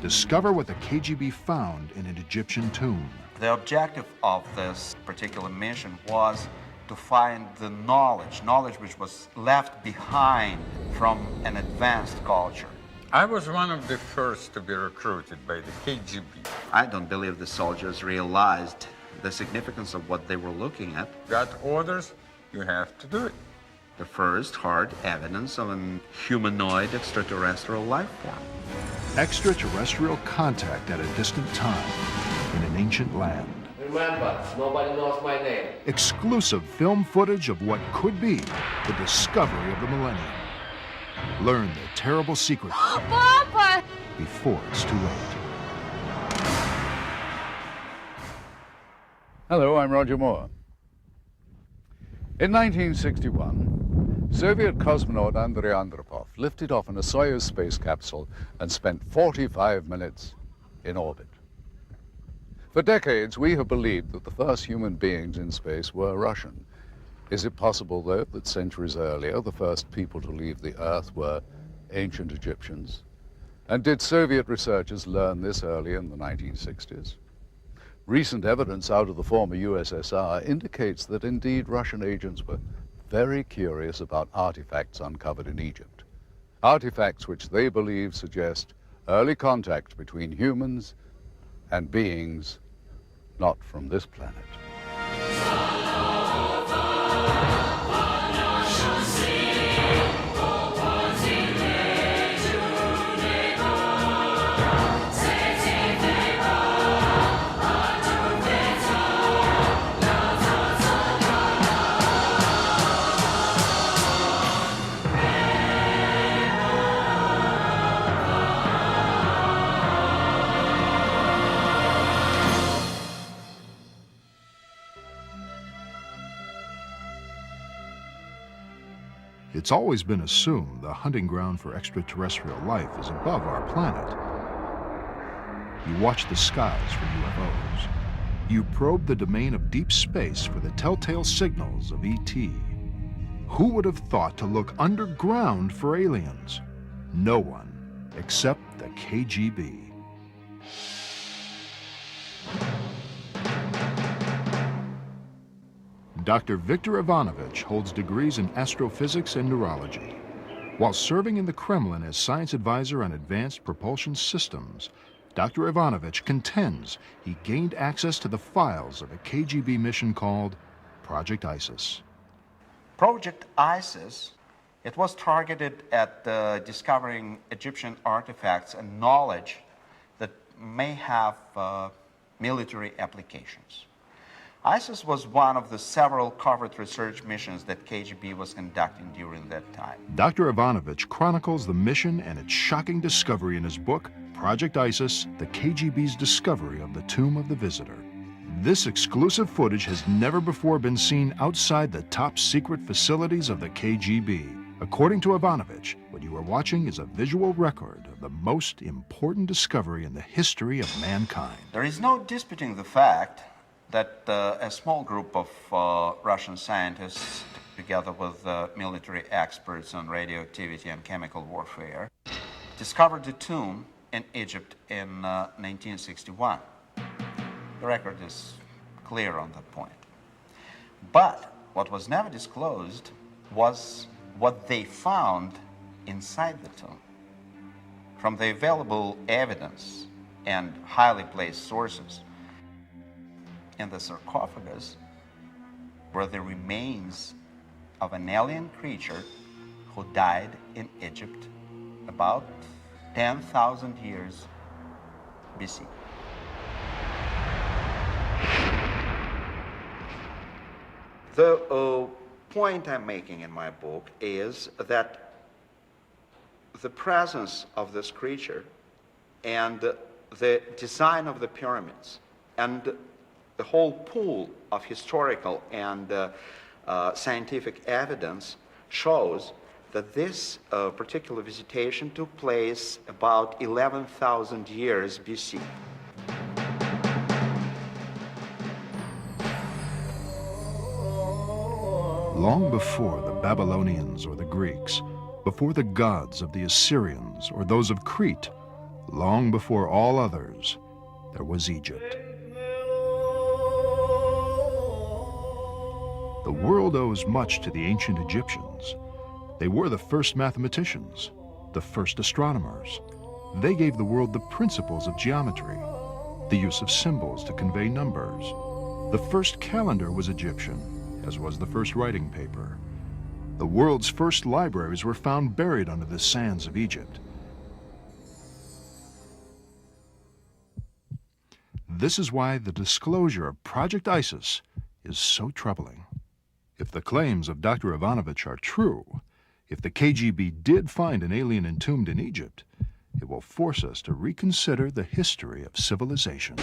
Discover what the KGB found in an Egyptian tomb. The objective of this particular mission was to find the knowledge which was left behind from an advanced culture. I was one of the first to be recruited by the KGB. I don't believe the soldiers realized the significance of what they were looking at. Got orders, you have to do it. The first hard evidence of an humanoid extraterrestrial life form. Extraterrestrial contact at a distant time in an ancient land. Remember, nobody knows my name. Exclusive film footage of what could be the discovery of the millennium. Learn the terrible secret Papa! before it's too late. Hello, I'm Roger Moore. In 1961, Soviet cosmonaut Andrei Andropov lifted off in a Soyuz space capsule and spent 45 minutes in orbit. For decades, we have believed that the first human beings in space were Russian. Is it possible, though, that centuries earlier, the first people to leave the Earth were ancient Egyptians? And did Soviet researchers learn this early in the 1960s? Recent evidence out of the former USSR indicates that indeed Russian agents were very curious about artifacts uncovered in Egypt. Artifacts which they believe suggest early contact between humans and beings not from this planet. It's always been assumed the hunting ground for extraterrestrial life is above our planet. You watch the skies for UFOs. You probe the domain of deep space for the telltale signals of ET. Who would have thought to look underground for aliens? No one, except the KGB. Dr. Viktor Ivanovich holds degrees in astrophysics and neurology. While serving in the Kremlin as science advisor on advanced propulsion systems, Dr. Ivanovich contends he gained access to the files of a KGB mission called Project ISIS. Project ISIS, it was targeted at discovering Egyptian artifacts and knowledge that may have military applications. ISIS was one of the several covert research missions that KGB was conducting during that time. Dr. Ivanovich chronicles the mission and its shocking discovery in his book, Project ISIS, the KGB's discovery of the Tomb of the Visitor. This exclusive footage has never before been seen outside the top secret facilities of the KGB. According to Ivanovich, what you are watching is a visual record of the most important discovery in the history of mankind. There is no disputing the fact that a small group of Russian scientists, together with military experts on radioactivity and chemical warfare, discovered the tomb in Egypt in 1961. The record is clear on that point. But what was never disclosed was what they found inside the tomb. From the available evidence and highly placed sources, in the sarcophagus were the remains of an alien creature who died in Egypt about 10,000 years BC. The point I'm making in my book is that the presence of this creature and the design of the pyramids and the whole pool of historical and scientific evidence shows that this particular visitation took place about 11,000 years BC. Long before the Babylonians or the Greeks, before the gods of the Assyrians or those of Crete, Long before all others, there was Egypt. The world owes much to the ancient Egyptians. They were the first mathematicians, the first astronomers. They gave the world the principles of geometry, the use of symbols to convey numbers. The first calendar was Egyptian, as was the first writing paper. The world's first libraries were found buried under the sands of Egypt. This is why the disclosure of Project ISIS is so troubling. If the claims of Dr. Ivanovich are true, if the KGB did find an alien entombed in Egypt, it will force us to reconsider the history of civilization.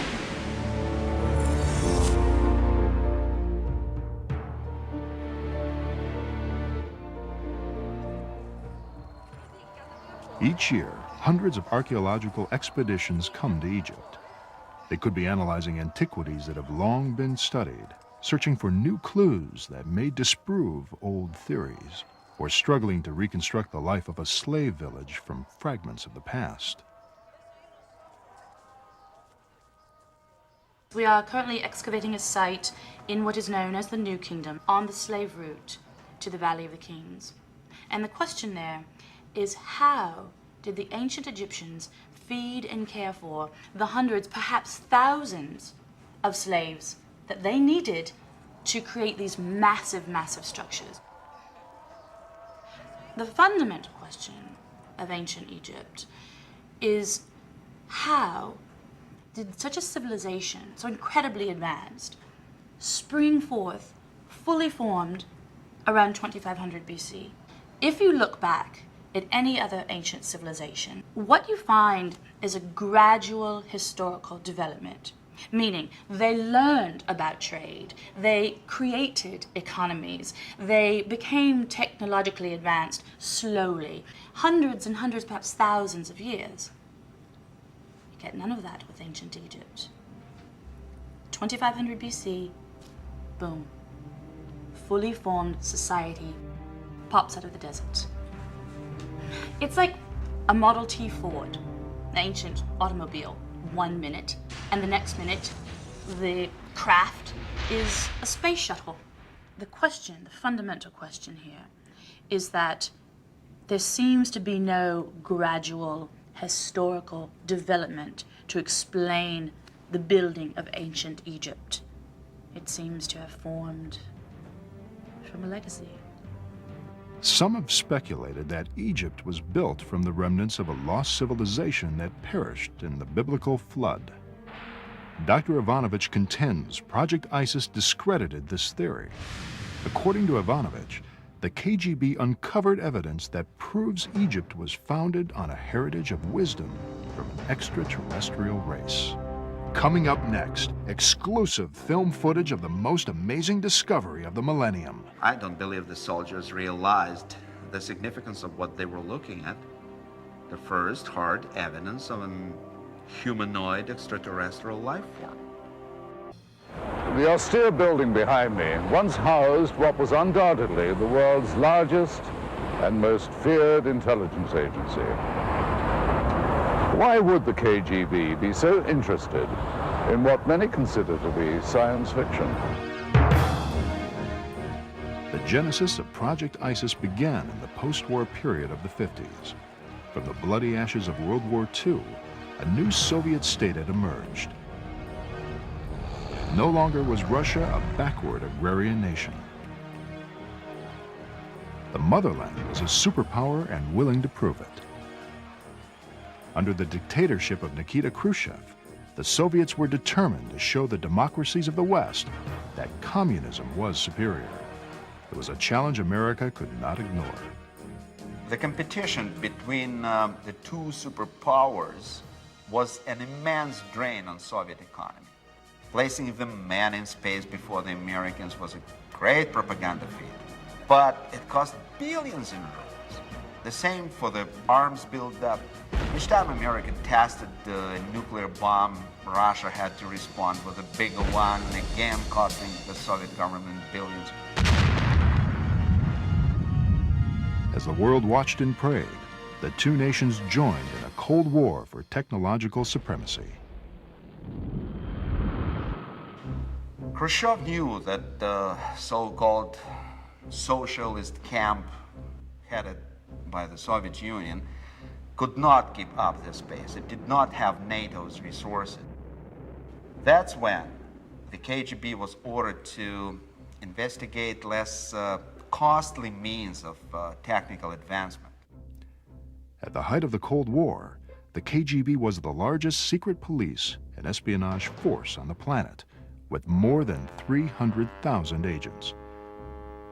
Each year, hundreds of archaeological expeditions come to Egypt. They could be analyzing antiquities that have long been studied, searching for new clues that may disprove old theories, or struggling to reconstruct the life of a slave village from fragments of the past. We are currently excavating a site in what is known as the New Kingdom on the slave route to the Valley of the Kings. And the question there is, how did the ancient Egyptians feed and care for the hundreds, perhaps thousands of slaves that they needed to create these massive, massive structures? The fundamental question of ancient Egypt is, how did such a civilization, so incredibly advanced, spring forth, fully formed, around 2500 BC? If you look back at any other ancient civilization, what you find is a gradual historical development, meaning they learned about trade, they created economies, they became technologically advanced slowly, hundreds and hundreds, perhaps thousands of years. You get none of that with ancient Egypt. 2500 BC, boom, fully formed society pops out of the desert. It's like a Model T Ford, the ancient automobile, 1 minute, and the next minute, the craft is a space shuttle. The question, the fundamental question here, is that there seems to be no gradual historical development to explain the building of ancient Egypt. It seems to have formed from a legacy. Some have speculated that Egypt was built from the remnants of a lost civilization that perished in the biblical flood. Dr. Ivanovich contends Project ISIS discredited this theory. According to Ivanovich, the KGB uncovered evidence that proves Egypt was founded on a heritage of wisdom from an extraterrestrial race. Coming up next, exclusive film footage of the most amazing discovery of the millennium. I don't believe the soldiers realized the significance of what they were looking at. The first hard evidence of an humanoid extraterrestrial life form. The austere building behind me once housed what was undoubtedly the world's largest and most feared intelligence agency. Why would the KGB be so interested in what many consider to be science fiction? The genesis of Project ISIS began in the post-war period of the 50s. From the bloody ashes of World War II, a new Soviet state had emerged. No longer was Russia a backward agrarian nation. The motherland was a superpower and willing to prove it. Under the dictatorship of Nikita Khrushchev, the Soviets were determined to show the democracies of the West that communism was superior. It was a challenge America could not ignore. The competition between the two superpowers was an immense drain on Soviet economy. Placing the man in space before the Americans was a great propaganda feat, but it cost billions in rubles. The same for the arms buildup. Each time America tested the nuclear bomb, Russia had to respond with a bigger one, again costing the Soviet government billions. As the world watched and prayed, the two nations joined in a Cold War for technological supremacy. Khrushchev knew that the so-called socialist camp headed by the Soviet Union could not keep up this pace. It did not have NATO's resources. That's when the KGB was ordered to investigate less costly means of technical advancement. At the height of the Cold War, the KGB was the largest secret police and espionage force on the planet, with more than 300,000 agents.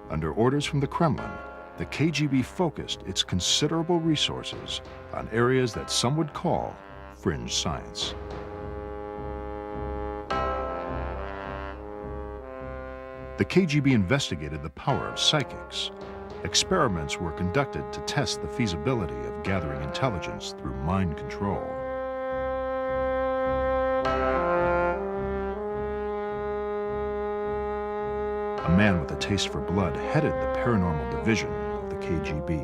Under orders from the Kremlin, the KGB focused its considerable resources on areas that some would call fringe science. The KGB investigated the power of psychics. Experiments were conducted to test the feasibility of gathering intelligence through mind control. A man with a taste for blood headed the paranormal division of the KGB.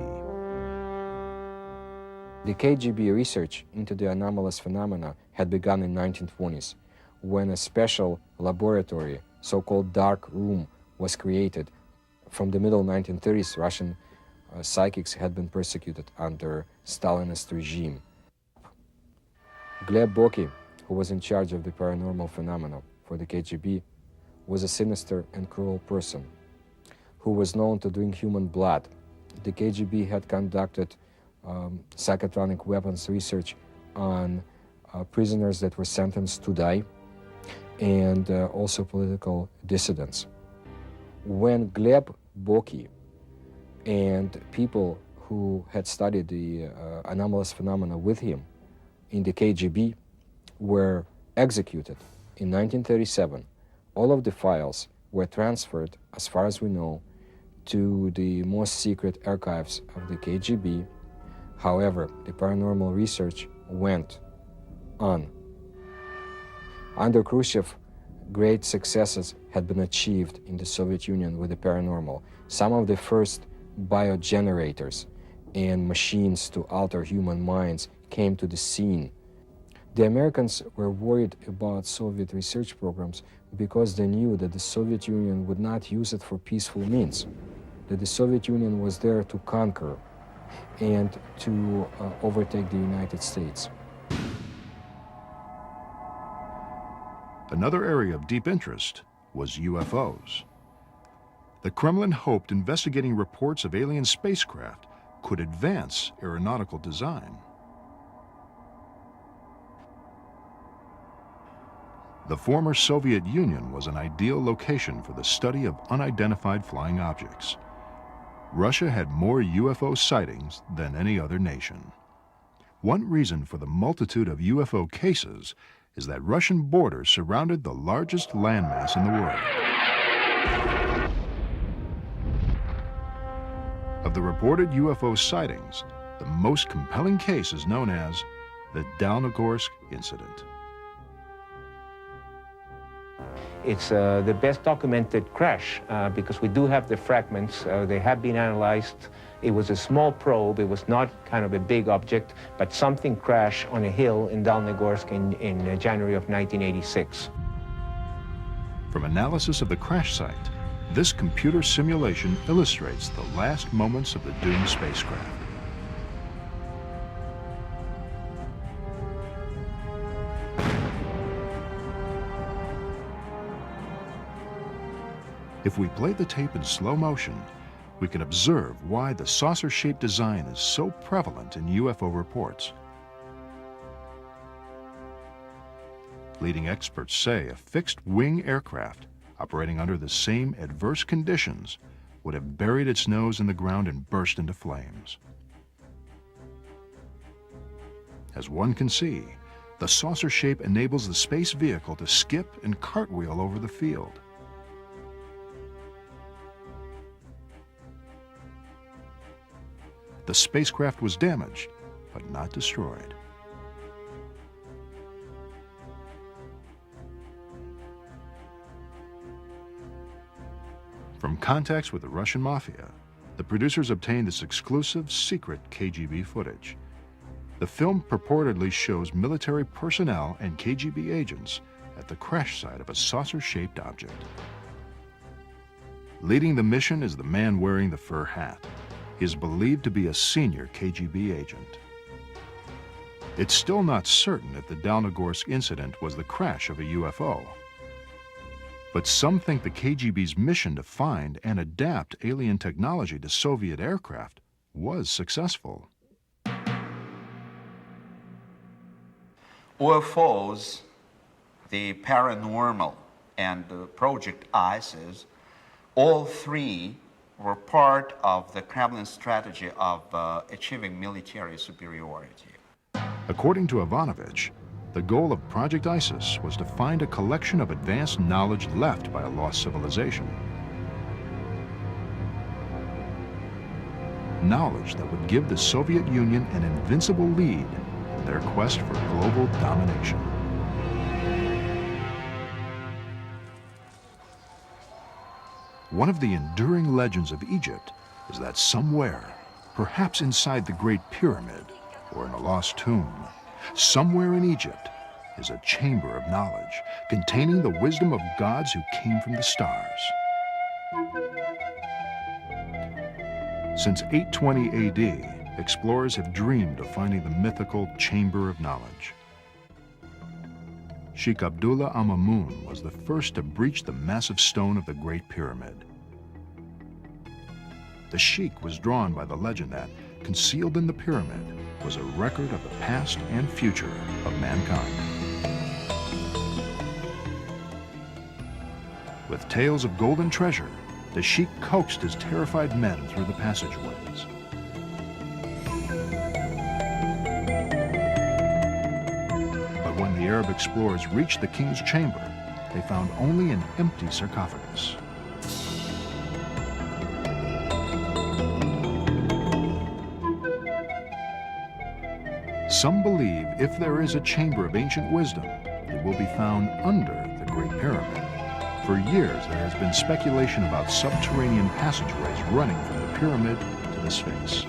The KGB research into the anomalous phenomena had begun in 1920s, when a special laboratory, so-called dark room, was created. From the middle 1930s, Russian psychics had been persecuted under Stalinist regime. Gleb Boki, who was in charge of the paranormal phenomena for the KGB, was a sinister and cruel person who was known to drink human blood. The KGB had conducted psychotronic weapons research on prisoners that were sentenced to die and also political dissidents. When Gleb Boki and people who had studied the anomalous phenomena with him in the KGB were executed in 1937, all of the files were transferred, as far as we know, to the most secret archives of the KGB. However, the paranormal research went on. Under Khrushchev, great successes had been achieved in the Soviet Union with the paranormal. Some of the first biogenerators and machines to alter human minds came to the scene. The Americans were worried about Soviet research programs because they knew that the Soviet Union would not use it for peaceful means, that the Soviet Union was there to conquer and to overtake the United States. Another area of deep interest was UFOs. The Kremlin hoped investigating reports of alien spacecraft could advance aeronautical design. The former Soviet Union was an ideal location for the study of unidentified flying objects. Russia had more UFO sightings than any other nation. One reason for the multitude of UFO cases is that Russian borders surrounded the largest landmass in the world. Of the reported UFO sightings, the most compelling case is known as the Dalnogorsk incident. It's the best documented crash because we do have the fragments. They have been analyzed. It was a small probe. It was not kind of a big object, but something crashed on a hill in Dalnogorsk in January of 1986. From analysis of the crash site, this computer simulation illustrates the last moments of the doomed spacecraft. If we play the tape in slow motion, we can observe why the saucer-shaped design is so prevalent in UFO reports. Leading experts say a fixed-wing aircraft operating under the same adverse conditions would have buried its nose in the ground and burst into flames. As one can see, the saucer shape enables the space vehicle to skip and cartwheel over the field. The spacecraft was damaged, but not destroyed. From contacts with the Russian mafia, the producers obtained this exclusive, secret KGB footage. The film purportedly shows military personnel and KGB agents at the crash site of a saucer-shaped object. Leading the mission is the man wearing the fur hat. He is believed to be a senior KGB agent. It's still not certain if the Dalnogorsk incident was the crash of a UFO. But some think the KGB's mission to find and adapt alien technology to Soviet aircraft was successful. UFOs, the paranormal, and Project ISIS, all three were part of the Kremlin strategy of achieving military superiority. According to Ivanovich, the goal of Project ISIS was to find a collection of advanced knowledge left by a lost civilization. Knowledge that would give the Soviet Union an invincible lead in their quest for global domination. One of the enduring legends of Egypt is that somewhere, perhaps inside the Great Pyramid or in a lost tomb, somewhere in Egypt is a chamber of knowledge containing the wisdom of gods who came from the stars. Since 820 AD, explorers have dreamed of finding the mythical Chamber of Knowledge. Sheikh Abdullah al-Mamun was the first to breach the massive stone of the Great Pyramid. The Sheikh was drawn by the legend that, concealed in the pyramid, was a record of the past and future of mankind. With tales of golden treasure, the Sheikh coaxed his terrified men through the passageways. But when the Arab explorers reached the king's chamber, they found only an empty sarcophagus. Some believe if there is a chamber of ancient wisdom, it will be found under the Great Pyramid. For years, there has been speculation about subterranean passageways running from the pyramid to the Sphinx.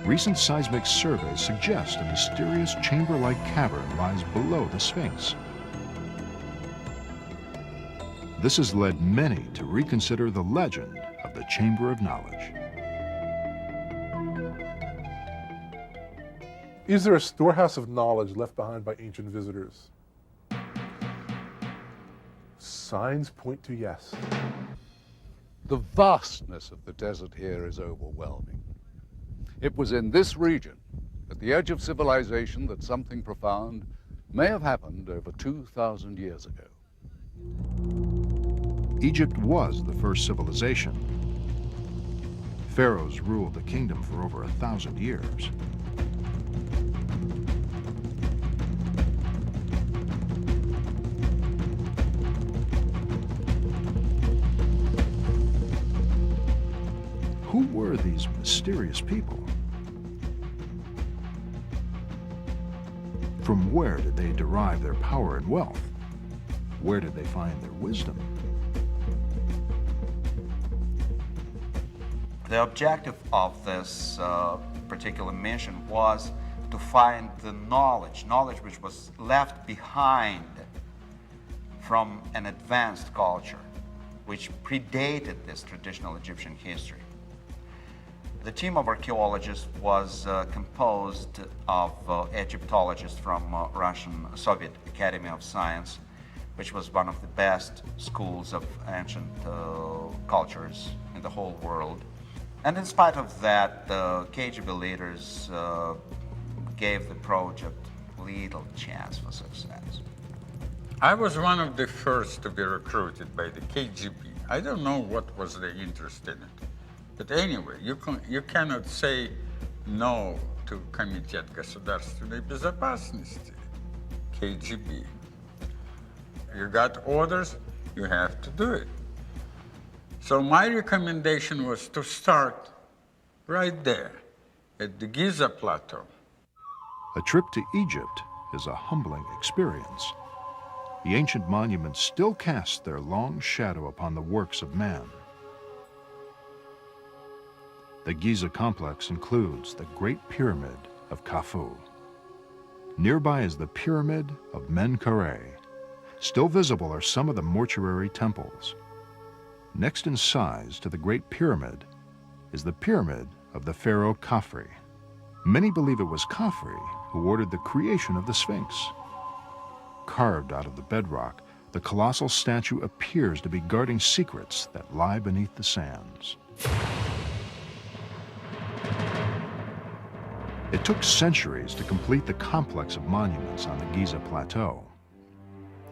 Recent seismic surveys suggest a mysterious chamber-like cavern lies below the Sphinx. This has led many to reconsider the legend of the Chamber of Knowledge. Is there a storehouse of knowledge left behind by ancient visitors? Signs point to yes. The vastness of the desert here is overwhelming. It was in this region, at the edge of civilization, that something profound may have happened over 2,000 years ago. Egypt was the first civilization. Pharaohs ruled the kingdom for over 1,000 years. Who were these mysterious people? From where did they derive their power and wealth? Where did they find their wisdom? The objective of this particular mission was to find the knowledge which was left behind from an advanced culture which predated this traditional Egyptian history. The team of archaeologists was composed of Egyptologists from Russian Soviet Academy of Science, which was one of the best schools of ancient cultures in the whole world. And in spite of that, the KGB leaders gave the project little chance for success. I was one of the first to be recruited by the KGB. I don't know what was the interest in it. But anyway, you cannot say no to Комитет государственной безопасности, KGB. You got orders, you have to do it. So my recommendation was to start right there, at the Giza Plateau. A trip to Egypt is a humbling experience. the ancient monuments still cast their long shadow upon the works of man. The Giza complex includes the Great Pyramid of Khufu. Nearby is the Pyramid of Menkaure. Still visible are some of the mortuary temples. Next in size to the Great Pyramid is the Pyramid of the Pharaoh Khafre. Many believe it was Khafre who ordered the creation of the Sphinx. Carved out of the bedrock, the colossal statue appears to be guarding secrets that lie beneath the sands. It took centuries to complete the complex of monuments on the Giza Plateau.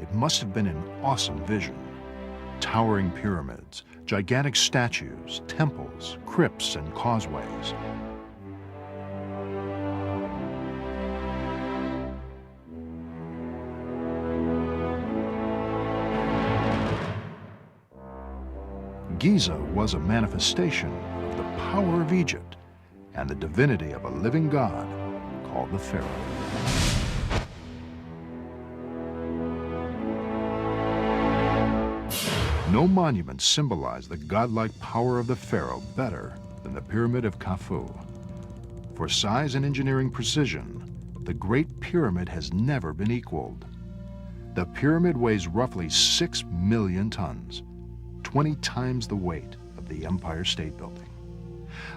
It must have been an awesome vision. Towering pyramids, gigantic statues, temples, crypts, and causeways. Giza was a manifestation of the power of Egypt and the divinity of a living god called the Pharaoh. No monument symbolized the godlike power of the Pharaoh better than the Pyramid of Khufu. For size and engineering precision, the Great Pyramid has never been equaled. The pyramid weighs roughly 6 million tons, 20 times the weight of the Empire State Building.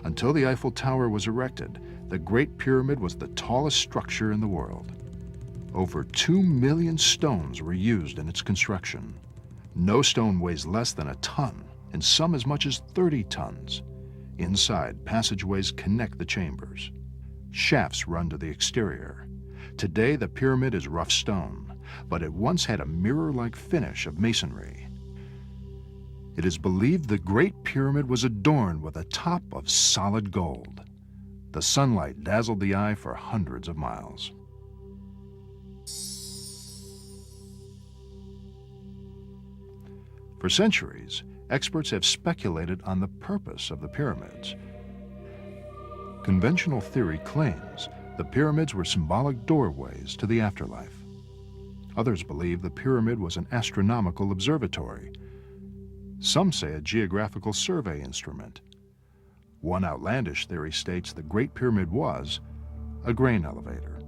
Until the Eiffel Tower was erected, the Great Pyramid was the tallest structure in the world. Over 2 million stones were used in its construction. No stone weighs less than a ton, and some as much as 30 tons. Inside, passageways connect the chambers. Shafts run to the exterior. Today, the pyramid is rough stone, but it once had a mirror-like finish of masonry. It is believed the Great Pyramid was adorned with a top of solid gold. The sunlight dazzled the eye for hundreds of miles. For centuries, experts have speculated on the purpose of the pyramids. Conventional theory claims the pyramids were symbolic doorways to the afterlife. Others believe the pyramid was an astronomical observatory. Some say a geographical survey instrument. One outlandish theory states the Great Pyramid was a grain elevator.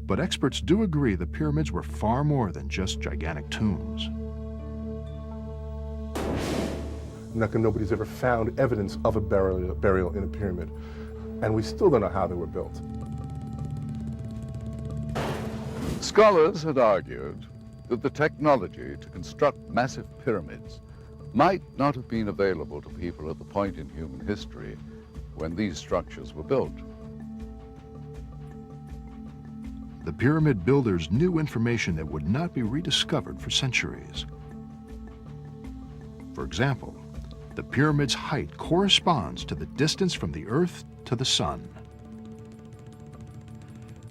But experts do agree the pyramids were far more than just gigantic tombs. Nobody's ever found evidence of a burial in a pyramid, and we still don't know how they were built. Scholars had argued that the technology to construct massive pyramids might not have been available to people at the point in human history when these structures were built. The pyramid builders knew information that would not be rediscovered for centuries. For example, the pyramid's height corresponds to the distance from the Earth to the Sun.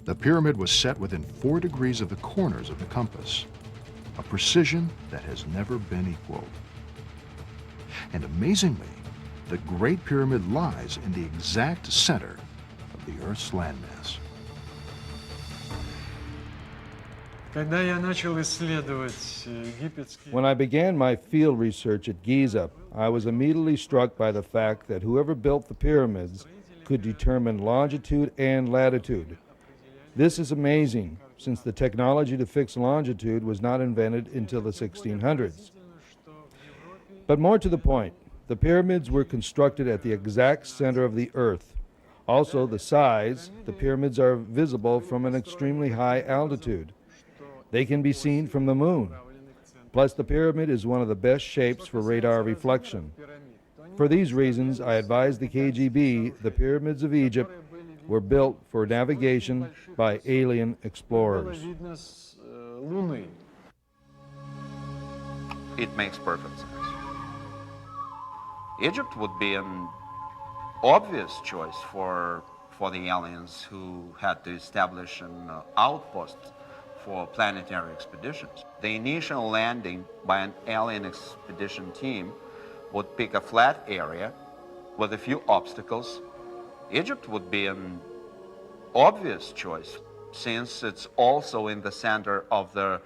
The pyramid was set within 4 degrees of the corners of the compass, a precision that has never been equaled. And amazingly, the Great Pyramid lies in the exact center of the Earth's landmass. When I began my field research at Giza, I was immediately struck by the fact that whoever built the pyramids could determine longitude and latitude. This is amazing, since the technology to fix longitude was not invented until the 1600s. But more to the point, the pyramids were constructed at the exact center of the Earth. Also, the size, the pyramids are visible from an extremely high altitude. They can be seen from the moon. Plus, the pyramid is one of the best shapes for radar reflection. For these reasons, I advise the KGB the pyramids of Egypt were built for navigation by alien explorers. It makes perfect sense. Egypt would be an obvious choice for the aliens who had to establish an outpost for planetary expeditions. The initial landing by an alien expedition team would pick a flat area with a few obstacles. Egypt would be an obvious choice since it's also in the center of the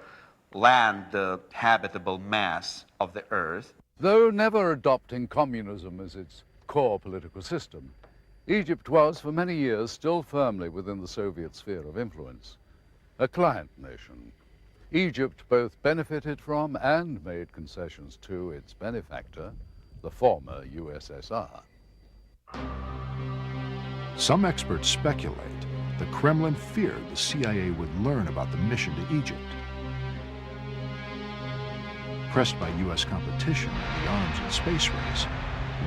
land, the habitable mass of the earth. Though never adopting communism as its core political system, Egypt was for many years still firmly within the Soviet sphere of influence, a client nation. Egypt both benefited from and made concessions to its benefactor, the former USSR. Some experts speculate the Kremlin feared the CIA would learn about the mission to Egypt. Pressed by U.S. competition in the arms and space race,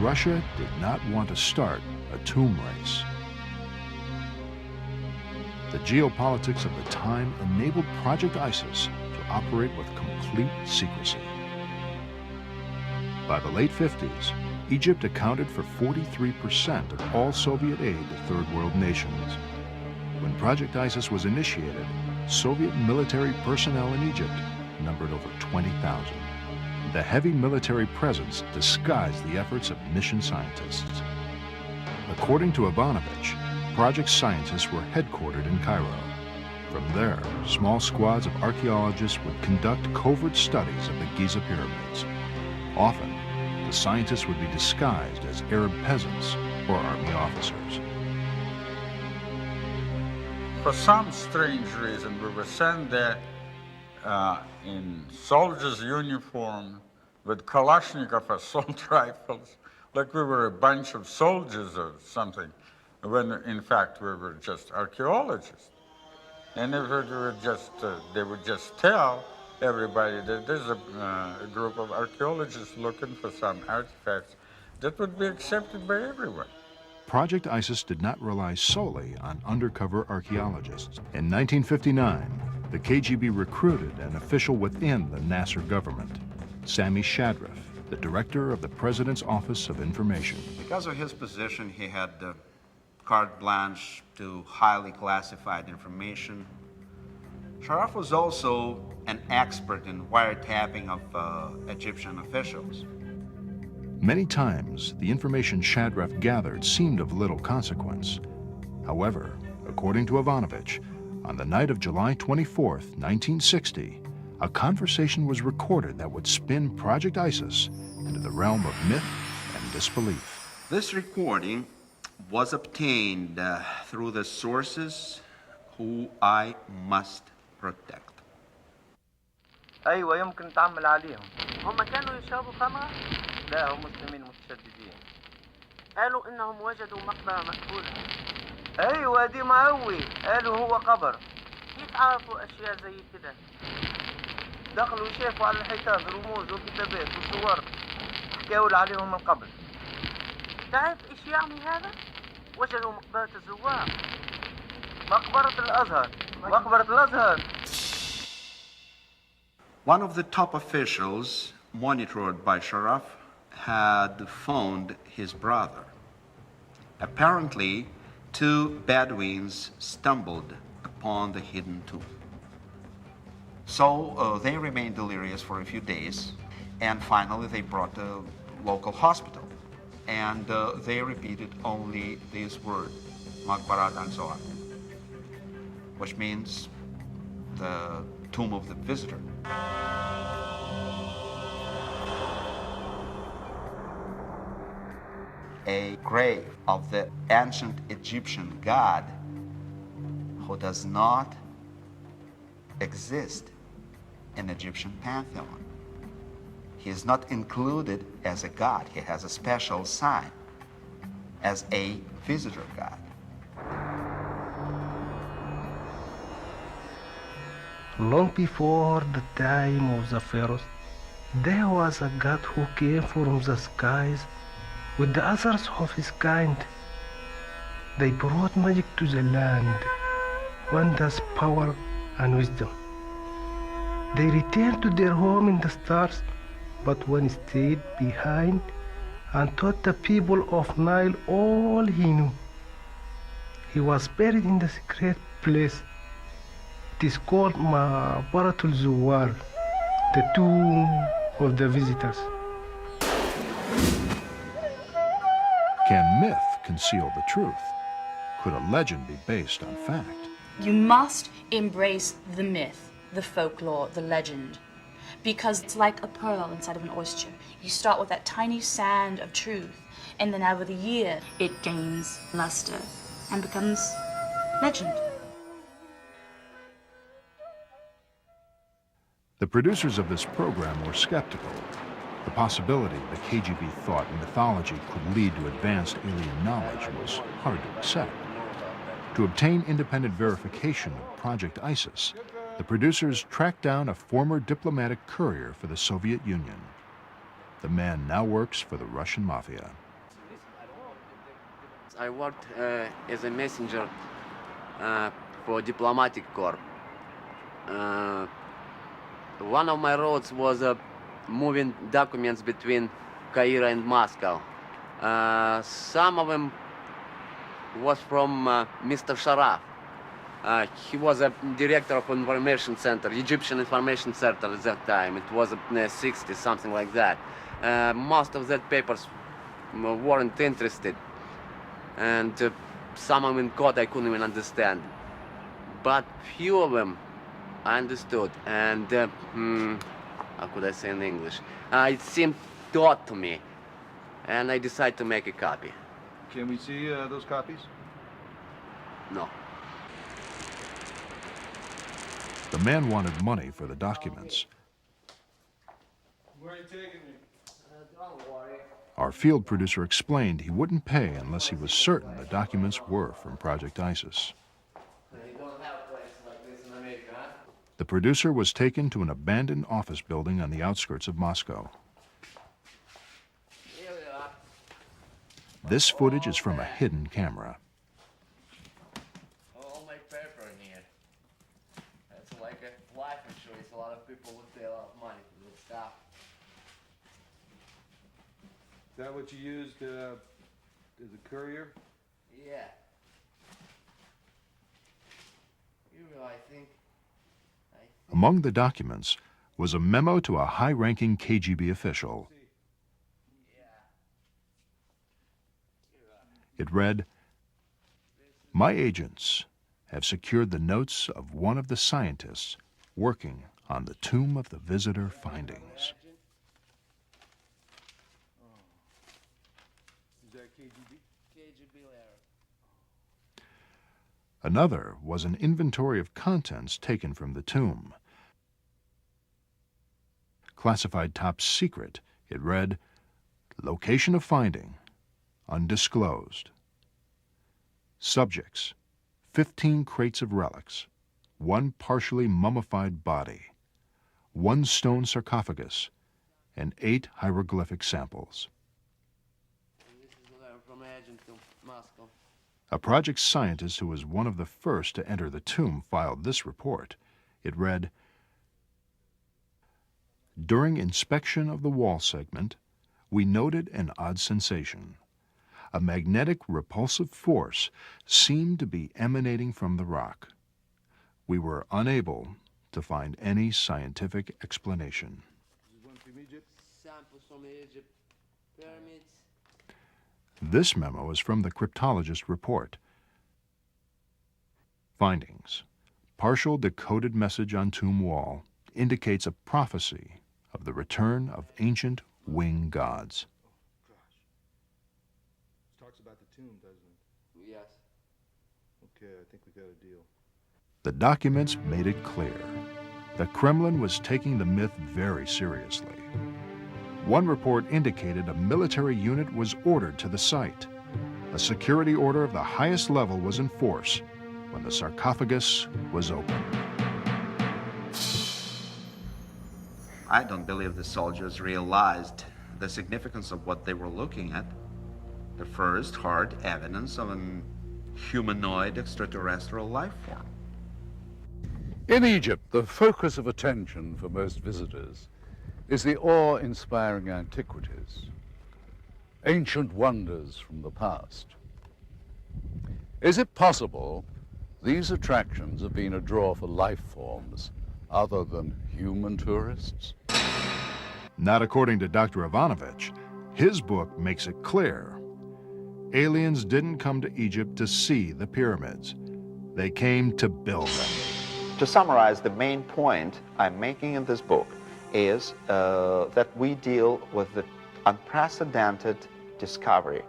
Russia did not want to start a tomb race. The geopolitics of the time enabled Project ISIS to operate with complete secrecy. By the late 50s, Egypt accounted for 43% of all Soviet aid to Third World nations. When Project ISIS was initiated, Soviet military personnel in Egypt numbered over 20,000. The heavy military presence disguised the efforts of mission scientists. According to Ivanovich, project scientists were headquartered in Cairo. From there, small squads of archaeologists would conduct covert studies of the Giza pyramids. Often, the scientists would be disguised as Arab peasants or army officers. For some strange reason, we were sent there in soldiers' uniform with Kalashnikov assault rifles, like we were a bunch of soldiers or something, when in fact we were just archaeologists. And if it were just, they would just tell everybody that there's a group of archaeologists looking for some artifacts that would be accepted by everyone. Project ISIS did not rely solely on undercover archaeologists. In 1959, the KGB recruited an official within the Nasser government, Sami Shadref, the director of the President's Office of Information. Because of his position, he had carte blanche to highly classified information. Sharaf was also an expert in wiretapping of Egyptian officials. Many times, the information Shadref gathered seemed of little consequence. However, according to Ivanovich, on the night of July 24, 1960, a conversation was recorded that would spin Project ISIS into the realm of myth and disbelief. This recording was obtained through the sources who I must protect. أيوة يمكن تعمل عليهم. هم كانوا يشربوا خمرة؟ لا هم مسلمين متشددين. قالوا إنهم وجدوا مقبرة مقفولة. أيوة دي معوي، قالوا هو قبر. كيف عرفوا أشياء زي كده؟ دخلوا شافوا على الحيطان رموز وكتابات وصور حكاوا عليهم من قبل. تعرف إيش يعني هذا؟ وجدوا مقبرة الزوار. مقبرة الأزهر. مقبرة الأزهر. One of the top officials monitored by Sharaf had found his brother. Apparently, two Bedouins stumbled upon the hidden tomb. So they remained delirious for a few days, and finally they brought the local hospital. And they repeated only this word, Maqbarat al-Zohar, which means the tomb of the visitor. A grave of the ancient Egyptian god who does not exist in Egyptian pantheon. He is not included as a god. He has a special sign as a visitor god. Long before the time of the pharaohs, there was a god who came from the skies with the others of his kind. They brought magic to the land, wonders, power, and wisdom. They returned to their home in the stars, but one stayed behind and taught the people of Nile all he knew. He was buried in the secret place. It is called Maqbaratul Zuwar, the tomb of the visitors. Can myth conceal the truth? Could a legend be based on fact? You must embrace the myth, the folklore, the legend, because it's like a pearl inside of an oyster. You start with that tiny sand of truth, and then over the year, it gains luster and becomes legend. The producers of this program were skeptical. The possibility the KGB thought mythology could lead to advanced alien knowledge was hard to accept. To obtain independent verification of Project ISIS, the producers tracked down a former diplomatic courier for the Soviet Union. The man now works for the Russian mafia. I worked as a messenger for diplomatic corps. One of my roles was moving documents between Cairo and Moscow. Some of them was from Mr. Sharaf. He was a director of information center, Egyptian information center at that time. It was in the 60s, something like that. Most of that papers weren't interested. And some of them in code I couldn't even understand. But few of them I understood. And how could I say in English? It seemed taught to me. And I decided to make a copy. Can we see those copies? No. The man wanted money for the documents. Where are you taking me? Don't worry. Our field producer explained he wouldn't pay unless he was certain the documents were from Project ISIS. You don't have places like this in America, huh? The producer was taken to an abandoned office building on the outskirts of Moscow. Here we are. This footage is from a hidden camera. All my paper in here. That's like a life insurance. A lot of people would pay a lot of money for this stuff. Is that what you used as a courier? Yeah. Here we are, I think. Among the documents was a memo to a high-ranking KGB official. It read, "My agents have secured the notes of one of the scientists working on the Tomb of the Visitor findings." Is that KGB? KGB letter. Another was an inventory of contents taken from the tomb. Classified top secret, it read, "Location of finding, undisclosed. Subjects, 15 crates of relics, 1 partially mummified body, 1 stone sarcophagus, and 8 hieroglyphic samples." And this is a letter from an agent to Moscow. A project scientist who was one of the first to enter the tomb filed this report. It read, "During inspection of the wall segment, we noted an odd sensation. A magnetic repulsive force seemed to be emanating from the rock. We were unable to find any scientific explanation." This is one from Egypt? Samples from Egypt. Pyramids. This memo is from the cryptologist report. Findings. Partial decoded message on tomb wall indicates a prophecy of the return of ancient wing gods. It talks about the tomb, doesn't it? Yes. Okay, I think we got a deal. The documents made it clear. The Kremlin was taking the myth very seriously. One report indicated a military unit was ordered to the site. A security order of the highest level was in force when the sarcophagus was opened. I don't believe the soldiers realized the significance of what they were looking at. The first hard evidence of an humanoid extraterrestrial life form. In Egypt, the focus of attention for most visitors is the awe-inspiring antiquities, ancient wonders from the past. Is it possible these attractions have been a draw for life forms other than human tourists? Not according to Dr. Ivanovich. His book makes it clear. Aliens didn't come to Egypt to see the pyramids. They came to build them. To summarize, the main point I'm making in this book is that we deal with the unprecedented discovery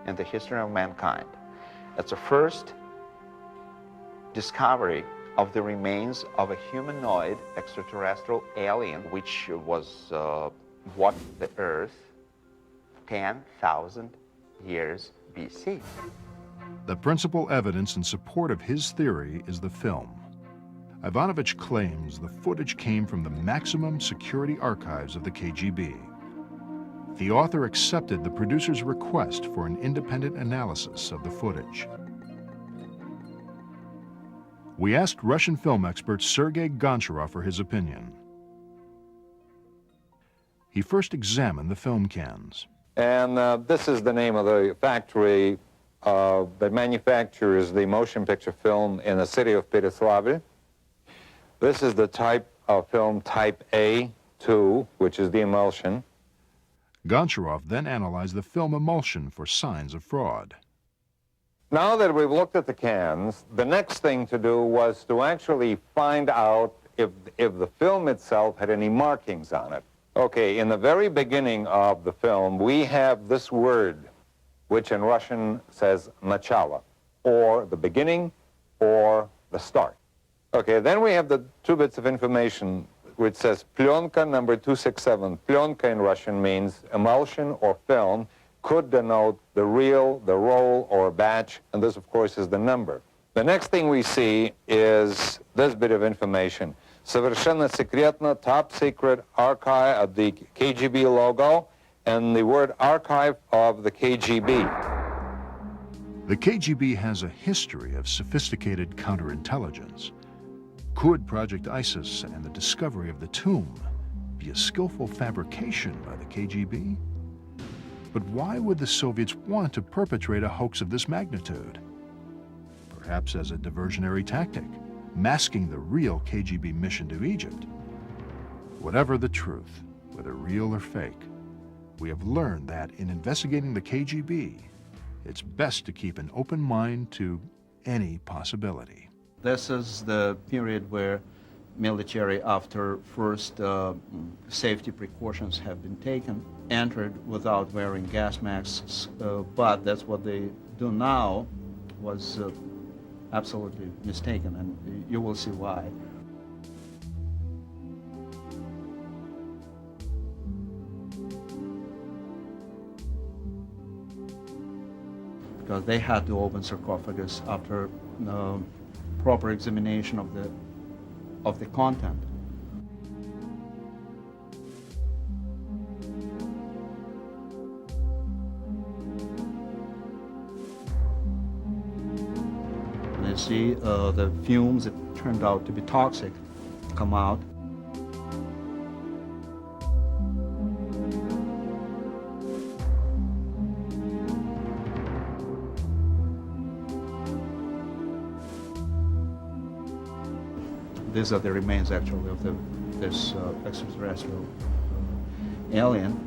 in the history of mankind. It's the first discovery of the remains of a humanoid extraterrestrial alien which was walked the Earth 10,000 years BC. The principal evidence in support of his theory is the film. Ivanovich claims the footage came from the maximum security archives of the KGB. The author accepted the producer's request for an independent analysis of the footage. We asked Russian film expert Sergei Goncharov for his opinion. He first examined the film cans. And this is the name of the factory that manufactures the motion picture film in the city of Pereslavl. This is the type of film type A2, which is the emulsion. Goncharov then analyzed the film emulsion for signs of fraud. Now that we've looked at the cans, the next thing to do was to actually find out if the film itself had any markings on it. Okay, in the very beginning of the film, we have this word, which in Russian says начало, or the beginning, or the start. Okay, then we have the two bits of information which says plyonka number 267. Plyonka in Russian means emulsion or film, could denote the reel, the roll, or a batch, and this, of course, is the number. The next thing we see is this bit of information. Совершенно секретно, top secret archive of the KGB logo, and the word archive of the KGB. The KGB has a history of sophisticated counterintelligence. Could Project ISIS and the discovery of the tomb be a skillful fabrication by the KGB? But why would the Soviets want to perpetrate a hoax of this magnitude? Perhaps as a diversionary tactic, masking the real KGB mission to Egypt. Whatever the truth, whether real or fake, we have learned that in investigating the KGB, it's best to keep an open mind to any possibility. This is the period where military, after first safety precautions have been taken, entered without wearing gas masks, but that's what they do now was absolutely mistaken, and you will see why. Because they had to open sarcophagus after proper examination of the content. And you see the fumes that turned out to be toxic come out. These are the remains, actually, of this extraterrestrial alien.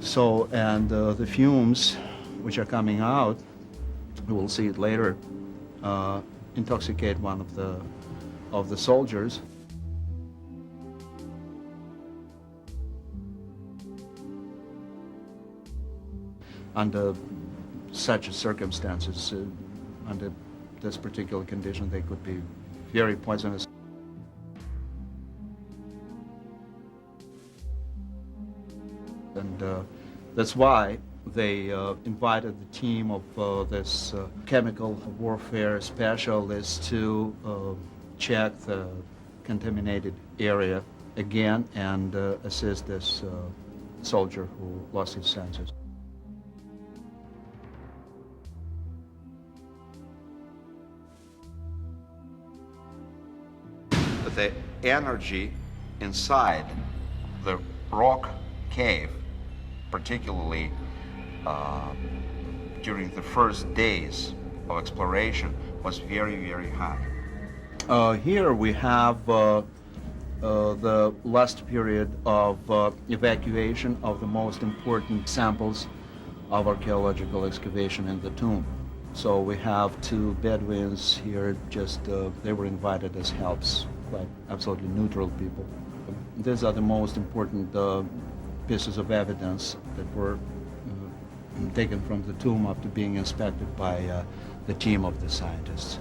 So, and the fumes which are coming out, we will see it later, intoxicate one of the soldiers. Under such circumstances, under this particular condition, they could be very poisonous. And that's why they invited the team of this chemical warfare specialists to check the contaminated area again and assist this soldier who lost his senses. The energy inside the rock cave, particularly during the first days of exploration, was very, very high. Here we have the last period of evacuation of the most important samples of archaeological excavation in the tomb. So we have two Bedouins here, they were invited as helps, like absolutely neutral people. These are the most important pieces of evidence that were taken from the tomb after being inspected by the team of the scientists.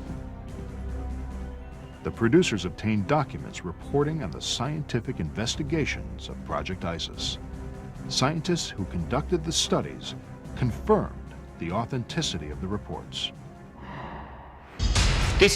The producers obtained documents reporting on the scientific investigations of Project ISIS. Scientists who conducted the studies confirmed the authenticity of the reports. I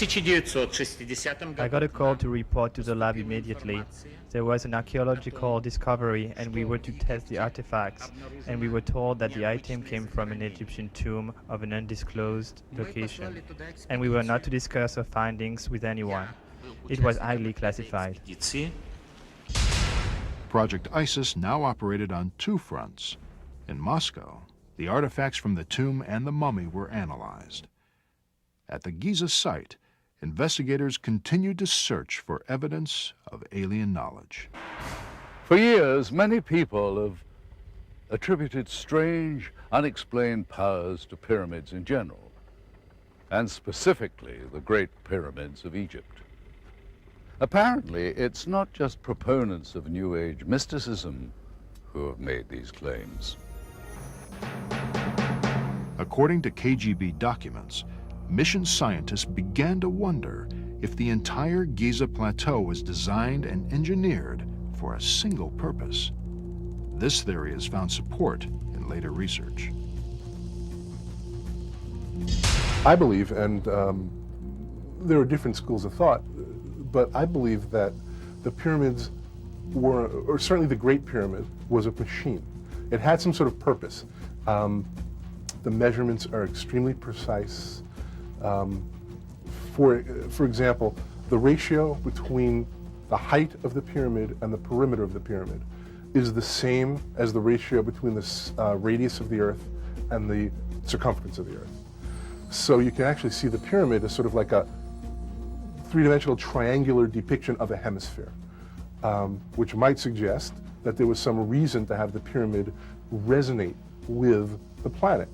got a call to report to the lab immediately. There was an archaeological discovery and we were to test the artifacts, and we were told that the item came from an Egyptian tomb of an undisclosed location, and we were not to discuss our findings with anyone. It was highly classified. Project ISIS now operated on two fronts. In Moscow, the artifacts from the tomb and the mummy were analyzed. At the Giza site, investigators continued to search for evidence of alien knowledge. For years, many people have attributed strange, unexplained powers to pyramids in general, and specifically the Great Pyramids of Egypt. Apparently, it's not just proponents of New Age mysticism who have made these claims. According to KGB documents, mission scientists began to wonder if the entire Giza Plateau was designed and engineered for a single purpose. This theory has found support in later research. I believe, and there are different schools of thought, but I believe that the pyramids were, or certainly the Great Pyramid, was a machine. It had some sort of purpose. The measurements are extremely precise. For example, the ratio between the height of the pyramid and the perimeter of the pyramid is the same as the ratio between the radius of the Earth and the circumference of the Earth. So you can actually see the pyramid as sort of like a three-dimensional triangular depiction of a hemisphere, which might suggest that there was some reason to have the pyramid resonate with the planet.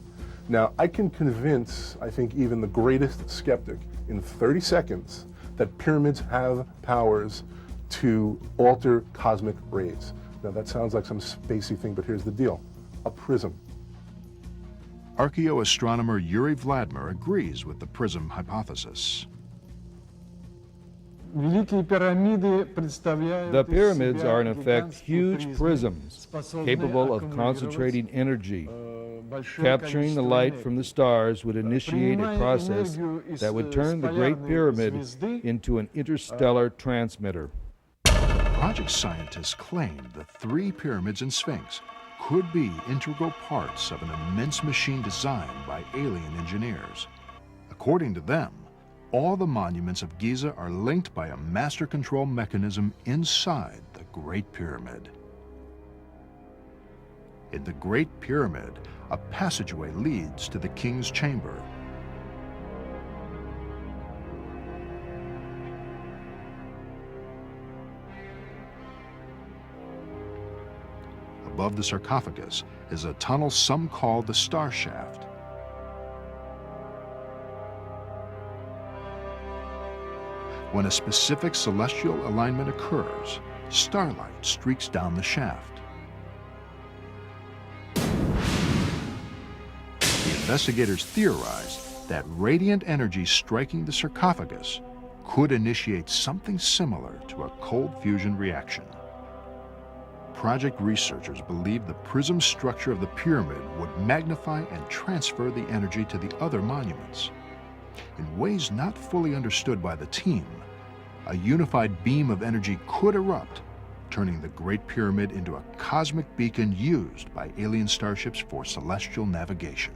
Now, I can convince, I think, even the greatest skeptic in 30 seconds that pyramids have powers to alter cosmic rays. Now, that sounds like some spacey thing, but here's the deal: a prism. Archaeoastronomer Yuri Vladimir agrees with the prism hypothesis. The pyramids are in effect huge prisms capable of concentrating energy. Capturing the light from the stars would initiate a process that would turn the Great Pyramid into an interstellar transmitter. Project scientists claimed the three pyramids and Sphinx could be integral parts of an immense machine designed by alien engineers. According to them, all the monuments of Giza are linked by a master control mechanism inside the Great Pyramid. In the Great Pyramid, a passageway leads to the king's chamber. Above the sarcophagus is a tunnel some call the Star Shaft. When a specific celestial alignment occurs, starlight streaks down the shaft. The investigators theorized that radiant energy striking the sarcophagus could initiate something similar to a cold fusion reaction. Project researchers believed the prism structure of the pyramid would magnify and transfer the energy to the other monuments. In ways not fully understood by the team, a unified beam of energy could erupt, turning the Great Pyramid into a cosmic beacon used by alien starships for celestial navigation.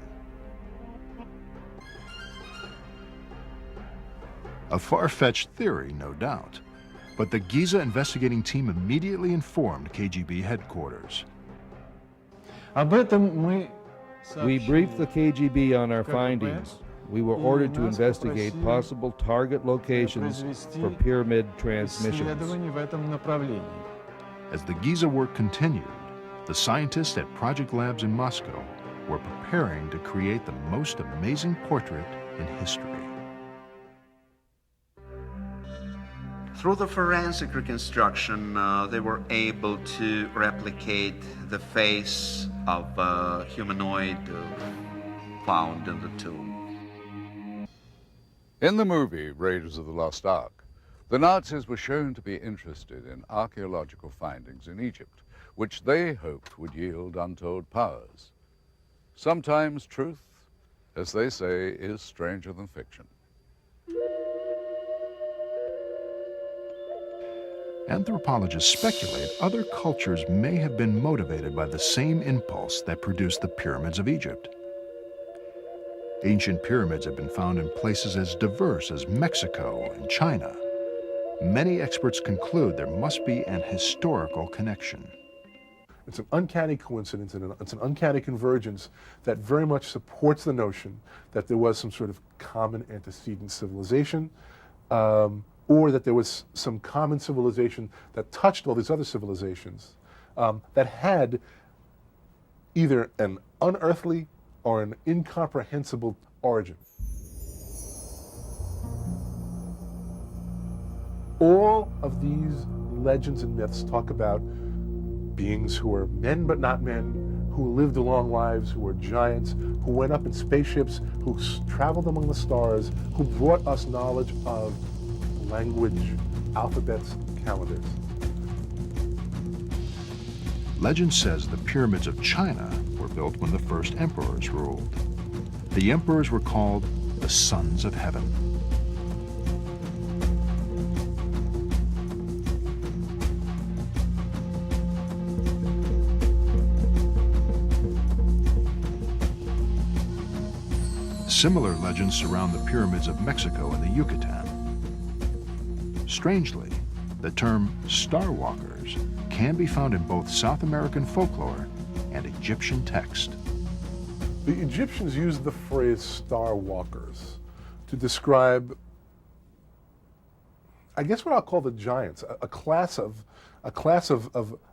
A far-fetched theory, no doubt, but the Giza investigating team immediately informed KGB headquarters. We briefed the KGB on our findings. We were ordered to investigate possible target locations for pyramid transmissions. As the Giza work continued, the scientists at project labs in Moscow were preparing to create the most amazing portrait in history. Through the forensic reconstruction, they were able to replicate the face of a humanoid found in the tomb. In the movie Raiders of the Lost Ark, the Nazis were shown to be interested in archaeological findings in Egypt, which they hoped would yield untold powers. Sometimes truth, as they say, is stranger than fiction. Anthropologists speculate other cultures may have been motivated by the same impulse that produced the pyramids of Egypt. Ancient pyramids have been found in places as diverse as Mexico and China. Many experts conclude there must be an historical connection. It's an uncanny coincidence and it's an uncanny convergence that very much supports the notion that there was some sort of common antecedent civilization, or that there was some common civilization that touched all these other civilizations that had either an unearthly or an incomprehensible origin. All of these legends and myths talk about beings who are men but not men, who lived long lives, who were giants, who went up in spaceships, who traveled among the stars, who brought us knowledge of language, alphabets, calendars. Legend says the pyramids of China were built when the first emperors ruled. The emperors were called the Sons of Heaven. Similar legends surround the pyramids of Mexico and the Yucatan. Strangely, the term Star Walkers can be found in both South American folklore and Egyptian text. The Egyptians used the phrase Star Walkers to describe, I guess what I'll call the giants, a class of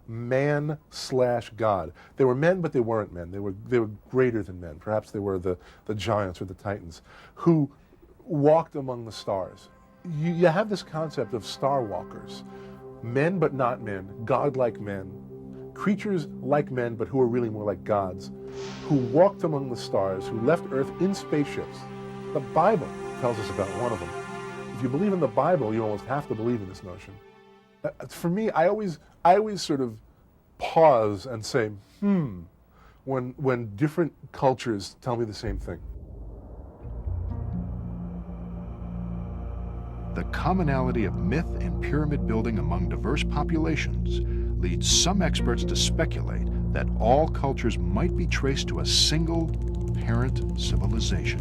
man/God. They were men, but they weren't men. They were greater than men. Perhaps they were the giants or the titans who walked among the stars. You have this concept of star walkers, men but not men, godlike men, creatures like men but who are really more like gods, who walked among the stars, who left Earth in spaceships. The Bible tells us about one of them. If you believe in the Bible, you almost have to believe in this notion. For me, I always sort of pause and say, when different cultures tell me the same thing. The commonality of myth and pyramid building among diverse populations leads some experts to speculate that all cultures might be traced to a single parent civilization.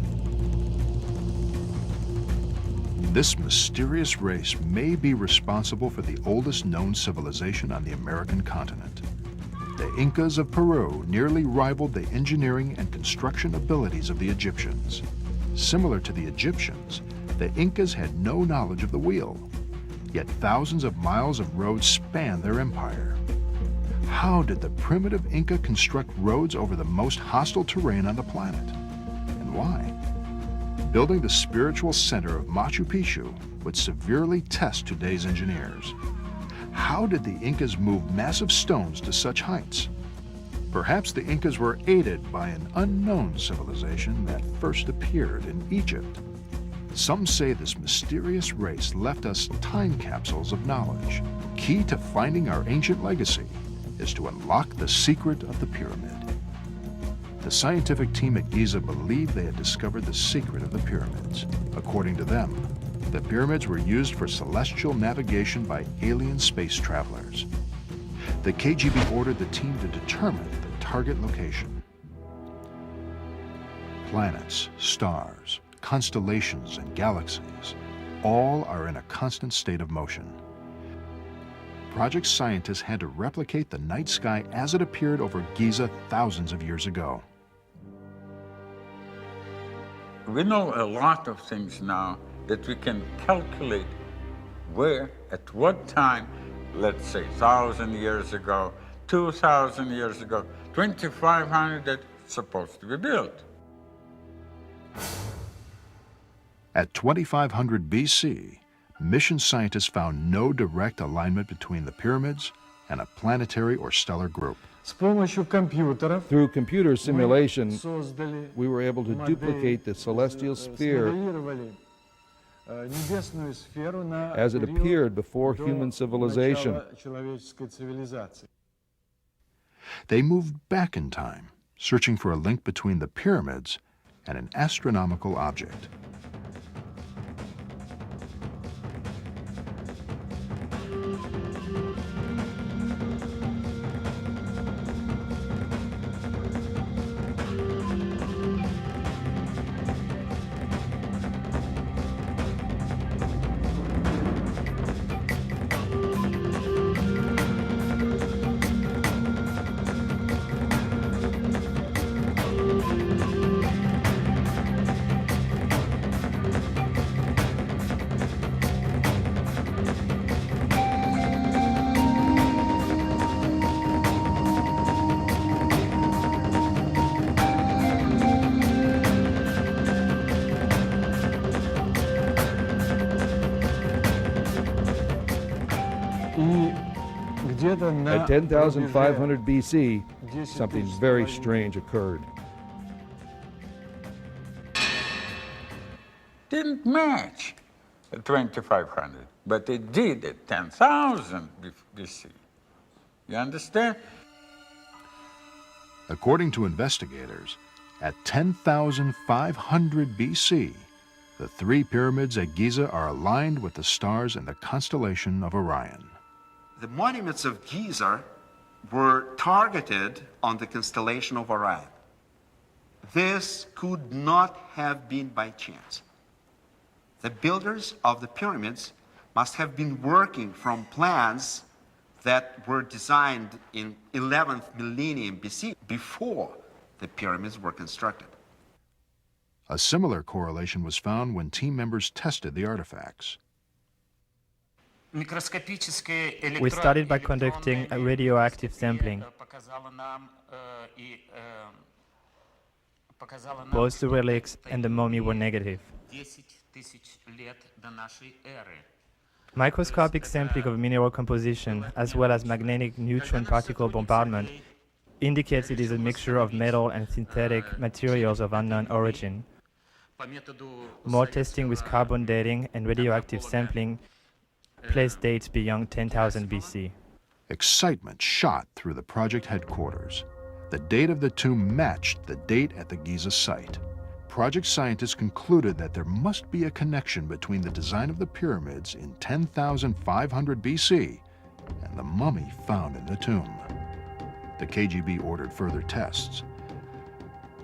This mysterious race may be responsible for the oldest known civilization on the American continent. The Incas of Peru nearly rivaled the engineering and construction abilities of the Egyptians. Similar to the Egyptians, the Incas had no knowledge of the wheel, yet thousands of miles of roads spanned their empire. How did the primitive Inca construct roads over the most hostile terrain on the planet? And why? Building the spiritual center of Machu Picchu would severely test today's engineers. How did the Incas move massive stones to such heights? Perhaps the Incas were aided by an unknown civilization that first appeared in Egypt. Some say this mysterious race left us time capsules of knowledge. Key to finding our ancient legacy is to unlock the secret of the pyramid. The scientific team at Giza believed they had discovered the secret of the pyramids. According to them, the pyramids were used for celestial navigation by alien space travelers. The KGB ordered the team to determine the target location. Planets, stars, constellations, and galaxies, all are in a constant state of motion. Project scientists had to replicate the night sky as it appeared over Giza thousands of years ago. We know a lot of things now that we can calculate where, at what time, let's say 1,000 years ago, 2,000 years ago, 2,500, that supposed to be built. At 2500 BC, mission scientists found no direct alignment between the pyramids and a planetary or stellar group. Through computer simulation, we were able to duplicate the celestial sphere as it appeared before human civilization. They moved back in time, searching for a link between the pyramids and an astronomical object. At 10,500 BC, something very strange occurred. Didn't match at 2500, but it did at 10,000 BC. You understand? According to investigators, at 10,500 BC, the three pyramids at Giza are aligned with the stars in the constellation of Orion. The monuments of Giza were targeted on the constellation of Orion. This could not have been by chance. The builders of the pyramids must have been working from plans that were designed in 11th millennium BC, before the pyramids were constructed. A similar correlation was found when team members tested the artifacts. We started by conducting a radioactive sampling. Both the relics and the mummy were negative. Microscopic sampling of mineral composition, as well as magnetic neutron particle bombardment, indicates it is a mixture of metal and synthetic materials of unknown origin. More testing with carbon dating and radioactive sampling placed dates beyond 10,000 BC. Excitement shot through the project headquarters. The date of the tomb matched the date at the Giza site. Project scientists concluded that there must be a connection between the design of the pyramids in 10,500 BC and the mummy found in the tomb. The KGB ordered further tests.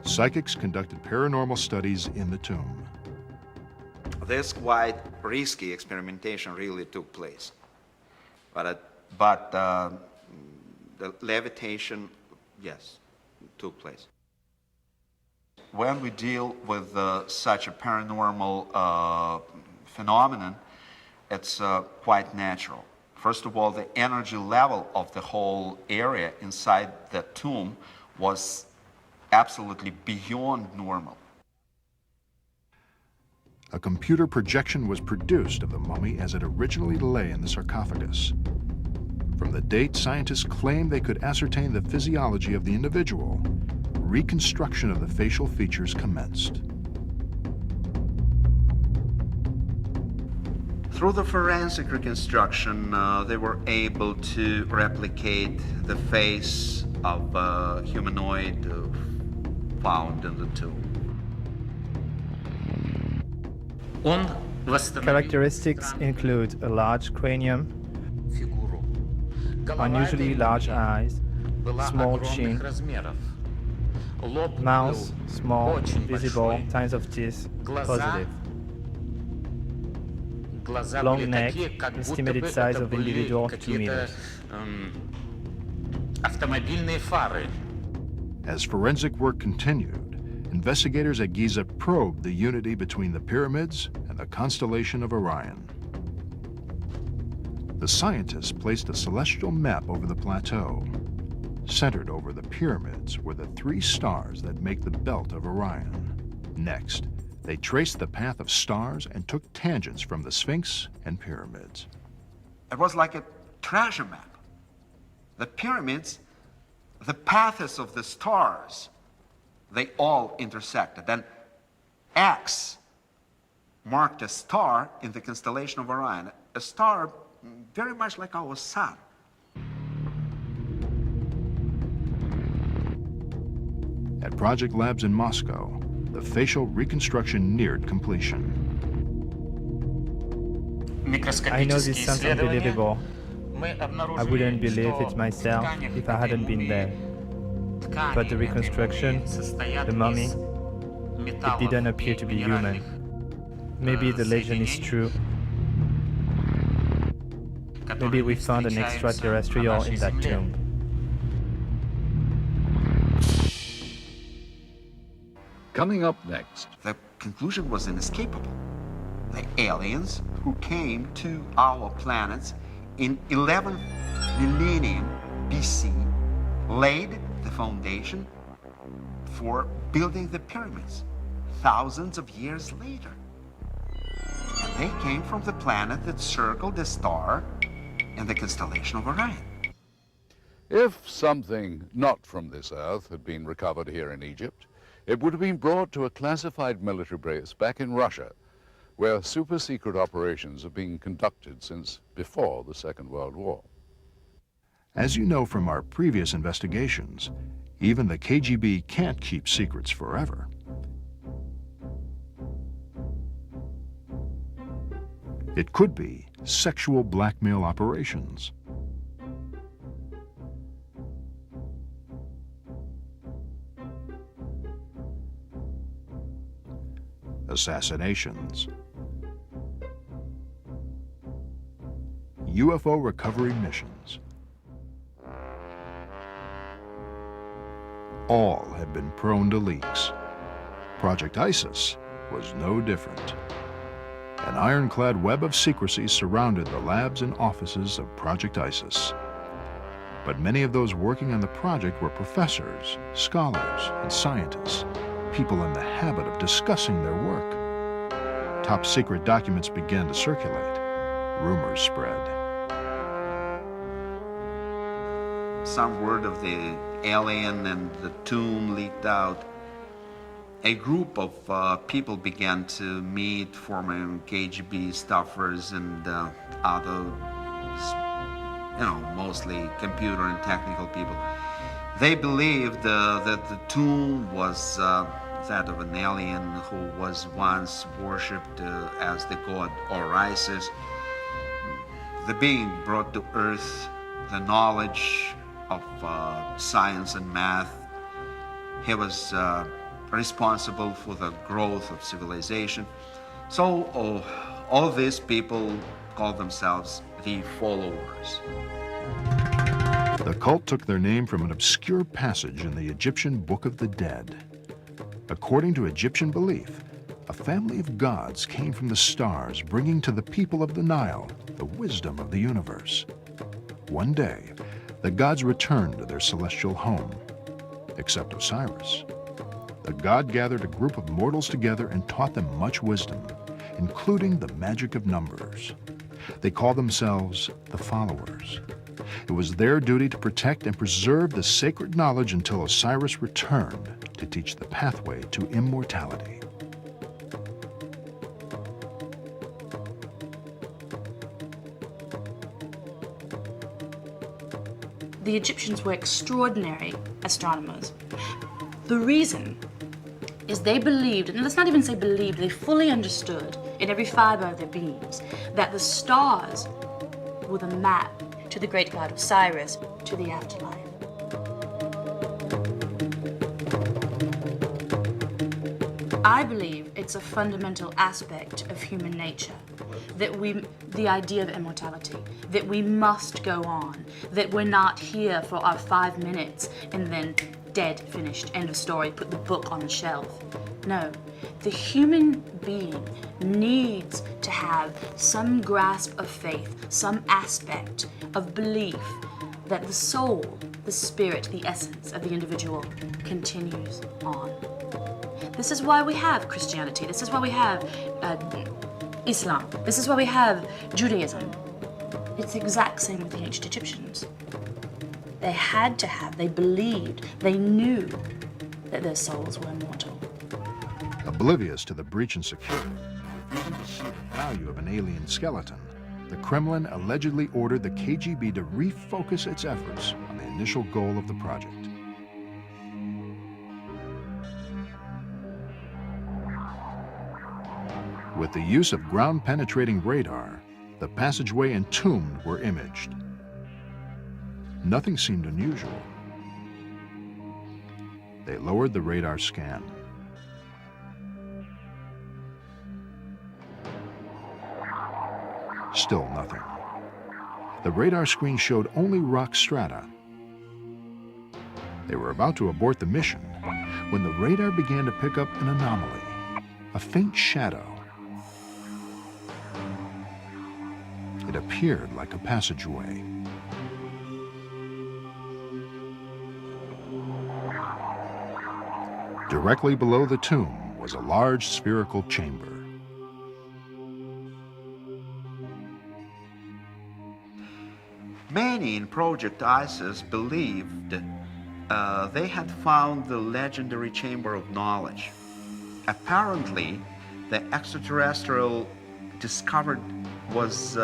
Psychics conducted paranormal studies in the tomb. This quite risky experimentation really took place. But the levitation, yes, took place. When we deal with such a paranormal phenomenon, it's quite natural. First of all, the energy level of the whole area inside the tomb was absolutely beyond normal. A computer projection was produced of the mummy as it originally lay in the sarcophagus. From the date scientists claimed they could ascertain the physiology of the individual, reconstruction of the facial features commenced. Through the forensic reconstruction, they were able to replicate the face of a humanoid found in the tomb. Characteristics include a large cranium, unusually large eyes, small chin, mouth small, visible, signs of teeth positive. Long neck, estimated size of individual 2 meters. As forensic work continued, investigators at Giza probed the unity between the pyramids and the constellation of Orion. The scientists placed a celestial map over the plateau. Centered over the pyramids were the 3 stars that make the belt of Orion. Next, they traced the path of stars and took tangents from the Sphinx and pyramids. It was like a treasure map. The pyramids, the paths of the stars, they all intersected. Then X marked a star in the constellation of Orion, a star very much like our sun. At project labs in Moscow, the facial reconstruction neared completion. I know this sounds unbelievable. I wouldn't believe it myself if I hadn't been there. But the reconstruction, the mummy, it didn't appear to be human. Maybe the legend is true. Maybe we found an extraterrestrial in that tomb. Coming up next. The conclusion was inescapable. The aliens who came to our planets in 11th millennium BC laid the foundation for building the pyramids thousands of years later. And they came from the planet that circled the star in the constellation of Orion. If something not from this earth had been recovered here in Egypt, it would have been brought to a classified military base back in Russia, where super-secret operations have been conducted since before the Second World War. As you know from our previous investigations, even the KGB can't keep secrets forever. It could be sexual blackmail operations. Assassinations. UFO recovery missions. All have been prone to leaks. Project ISIS was no different. An ironclad web of secrecy surrounded the labs and offices of Project ISIS. But many of those working on the project were professors, scholars, and scientists, people in the habit of discussing their work. Top secret documents began to circulate. Rumors spread. Some word of the alien and the tomb leaked out. A group of people began to meet, former KGB staffers and other, mostly computer and technical people. They believed that the tomb was that of an alien who was once worshipped as the god Osiris. The being brought to Earth the knowledge of science and math. He was responsible for the growth of civilization. So all these people call themselves the followers. The cult took their name from an obscure passage in the Egyptian Book of the Dead. According to Egyptian belief, a family of gods came from the stars, bringing to the people of the Nile the wisdom of the universe. One day, the gods returned to their celestial home, except Osiris. The god gathered a group of mortals together and taught them much wisdom, including the magic of numbers. They called themselves the followers. It was their duty to protect and preserve the sacred knowledge until Osiris returned to teach the pathway to immortality. The Egyptians were extraordinary astronomers. The reason is they believed, and let's not even say believed, they fully understood in every fiber of their beings that the stars were the map to the great god Osiris, to the afterlife. I believe it's a fundamental aspect of human nature that the idea of immortality, that we must go on, that we're not here for our 5 minutes and then dead, finished, end of story, put the book on the shelf. No, the human being needs to have some grasp of faith, some aspect of belief that the soul, the spirit, the essence of the individual continues on. This is why we have Christianity. This is why we have Islam. This is why we have Judaism. It's the exact same with the ancient Egyptians. They had to have, they believed, they knew that their souls were immortal. Oblivious to the breach in security, refusing to see the value of an alien skeleton, the Kremlin allegedly ordered the KGB to refocus its efforts on the initial goal of the project. With the use of ground-penetrating radar, the passageway and tomb were imaged. Nothing seemed unusual. They lowered the radar scan. Still nothing. The radar screen showed only rock strata. They were about to abort the mission when the radar began to pick up an anomaly, a faint shadow. It appeared like a passageway. Directly below the tomb was a large spherical chamber. Many in Project ISIS believed they had found the legendary Chamber of Knowledge. Apparently, the extraterrestrial discovered was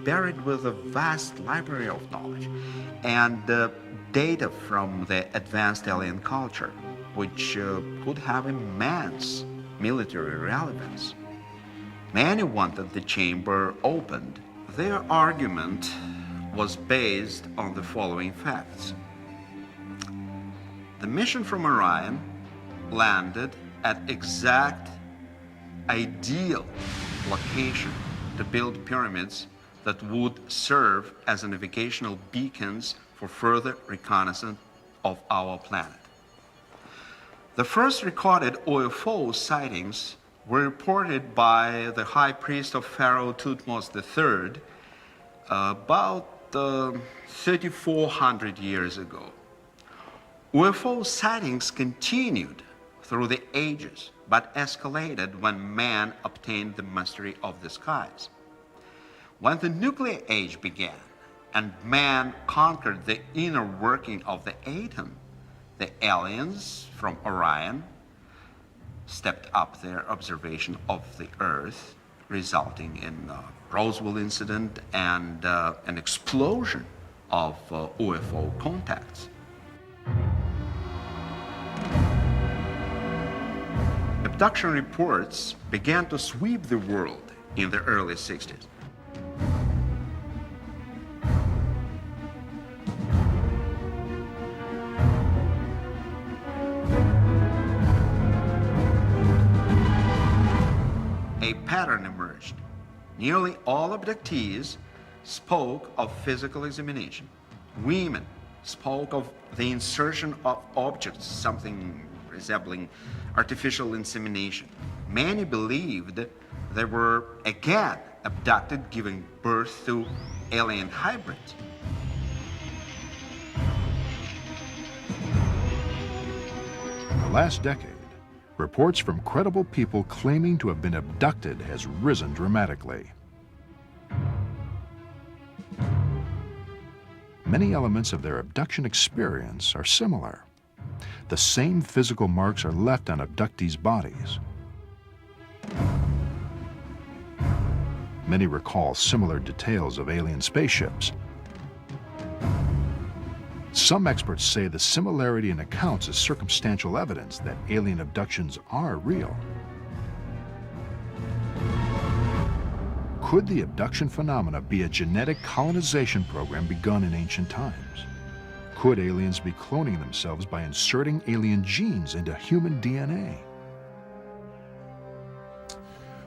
buried with a vast library of knowledge and data from the advanced alien culture, which could have immense military relevance. Many wanted the chamber opened. Their argument was based on the following facts. The mission from Orion landed at exact ideal location to build pyramids that would serve as navigational beacons for further reconnaissance of our planet. The first recorded UFO sightings were reported by the high priest of Pharaoh Thutmose III about 3,400 years ago. UFO sightings continued through the ages, but escalated when man obtained the mastery of the skies. When the nuclear age began and man conquered the inner working of the atom, the aliens from Orion stepped up their observation of the Earth, resulting in Roswell incident and an explosion of UFO contacts. Abduction reports began to sweep the world in the early 60s. A pattern emerged. Nearly all abductees spoke of physical examination. Women spoke of the insertion of objects, something resembling artificial insemination. Many believed they were again abducted, giving birth to alien hybrids. In the last decade, reports from credible people claiming to have been abducted has risen dramatically. Many elements of their abduction experience are similar. The same physical marks are left on abductees' bodies. Many recall similar details of alien spaceships. Some experts say the similarity in accounts is circumstantial evidence that alien abductions are real. Could the abduction phenomena be a genetic colonization program begun in ancient times? Could aliens be cloning themselves by inserting alien genes into human DNA?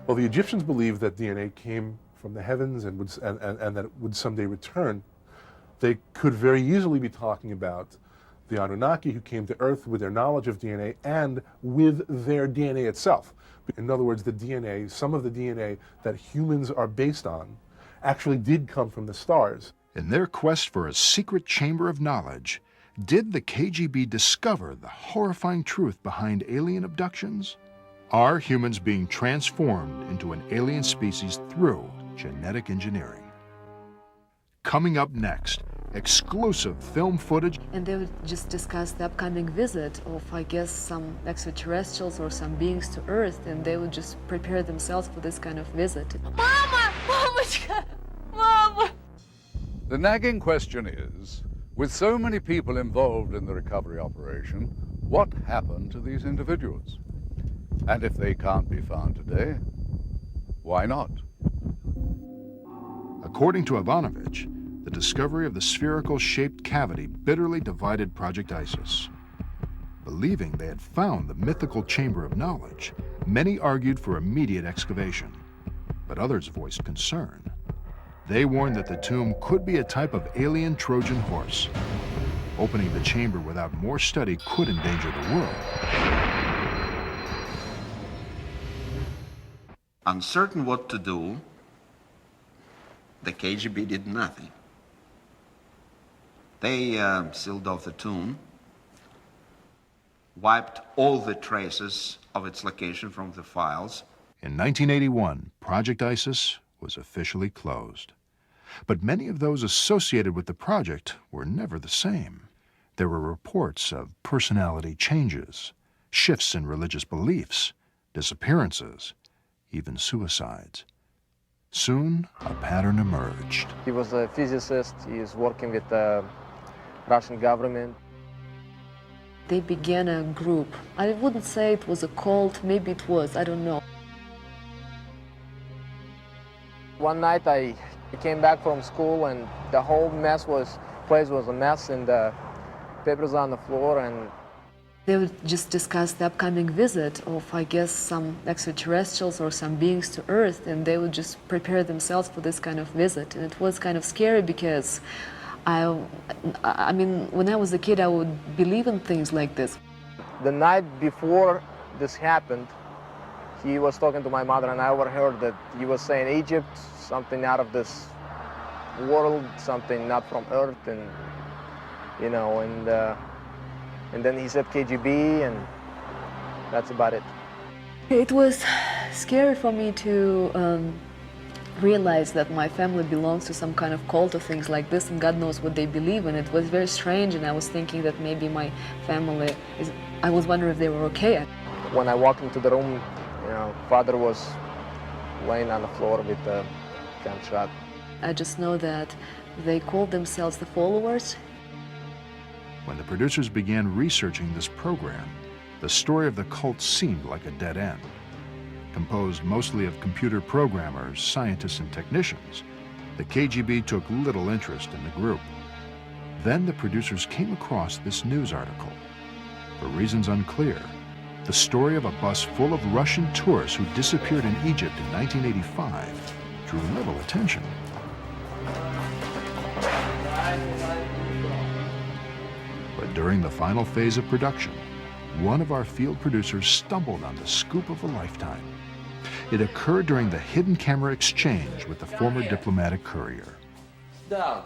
Well, the Egyptians believed that DNA came from the heavens and that it would someday return. They could very easily be talking about the Anunnaki who came to Earth with their knowledge of DNA and with their DNA itself. In other words, the DNA, some of the DNA that humans are based on, actually did come from the stars. In their quest for a secret chamber of knowledge, did the KGB discover the horrifying truth behind alien abductions? Are humans being transformed into an alien species through genetic engineering? Coming up next, exclusive film footage. And they would just discuss the upcoming visit of, I guess, some extraterrestrials or some beings to Earth, and they would just prepare themselves for this kind of visit. Mama! Mama's Mama! The nagging question is, with so many people involved in the recovery operation, what happened to these individuals? And if they can't be found today, why not? According to Ivanovich, the discovery of the spherical-shaped cavity bitterly divided Project ISIS. Believing they had found the mythical chamber of knowledge, many argued for immediate excavation, but others voiced concern. They warned that the tomb could be a type of alien Trojan horse. Opening the chamber without more study could endanger the world. Uncertain what to do, the KGB did nothing. They sealed off the tomb, wiped all the traces of its location from the files. In 1981, Project ISIS was officially closed. But many of those associated with the project were never the same. There were reports of personality changes, shifts in religious beliefs, disappearances, even suicides. Soon, a pattern emerged. He was a physicist. He is working with the Russian government. They began a group. I wouldn't say it was a cult, maybe it was, I don't know. One night I came back from school and the whole place was a mess, and the papers on the floor, and they would just discuss the upcoming visit of, I guess, some extraterrestrials or some beings to Earth, and they would just prepare themselves for this kind of visit. And it was kind of scary because I mean, when I was a kid, I would believe in things like this. The night before this happened, he was talking to my mother, and I overheard that he was saying Egypt, something out of this world, something not from Earth, and you know, and then he said KGB, and that's about it. It was scary for me to realize that my family belongs to some kind of cult or things like this, and God knows what they believe in. It was very strange, and I was thinking that maybe my family is, I was wondering if they were okay. When I walked into the room, you know, Father was laying on the floor with a gunshot. I just know that they called themselves the Followers. When the producers began researching this program, the story of the cult seemed like a dead end. Composed mostly of computer programmers, scientists, and technicians, the KGB took little interest in the group. Then the producers came across this news article. For reasons unclear, the story of a bus full of Russian tourists who disappeared in Egypt in 1985 drew little attention. But during the final phase of production, one of our field producers stumbled on the scoop of a lifetime. It occurred during the hidden camera exchange with the former diplomatic courier. Down.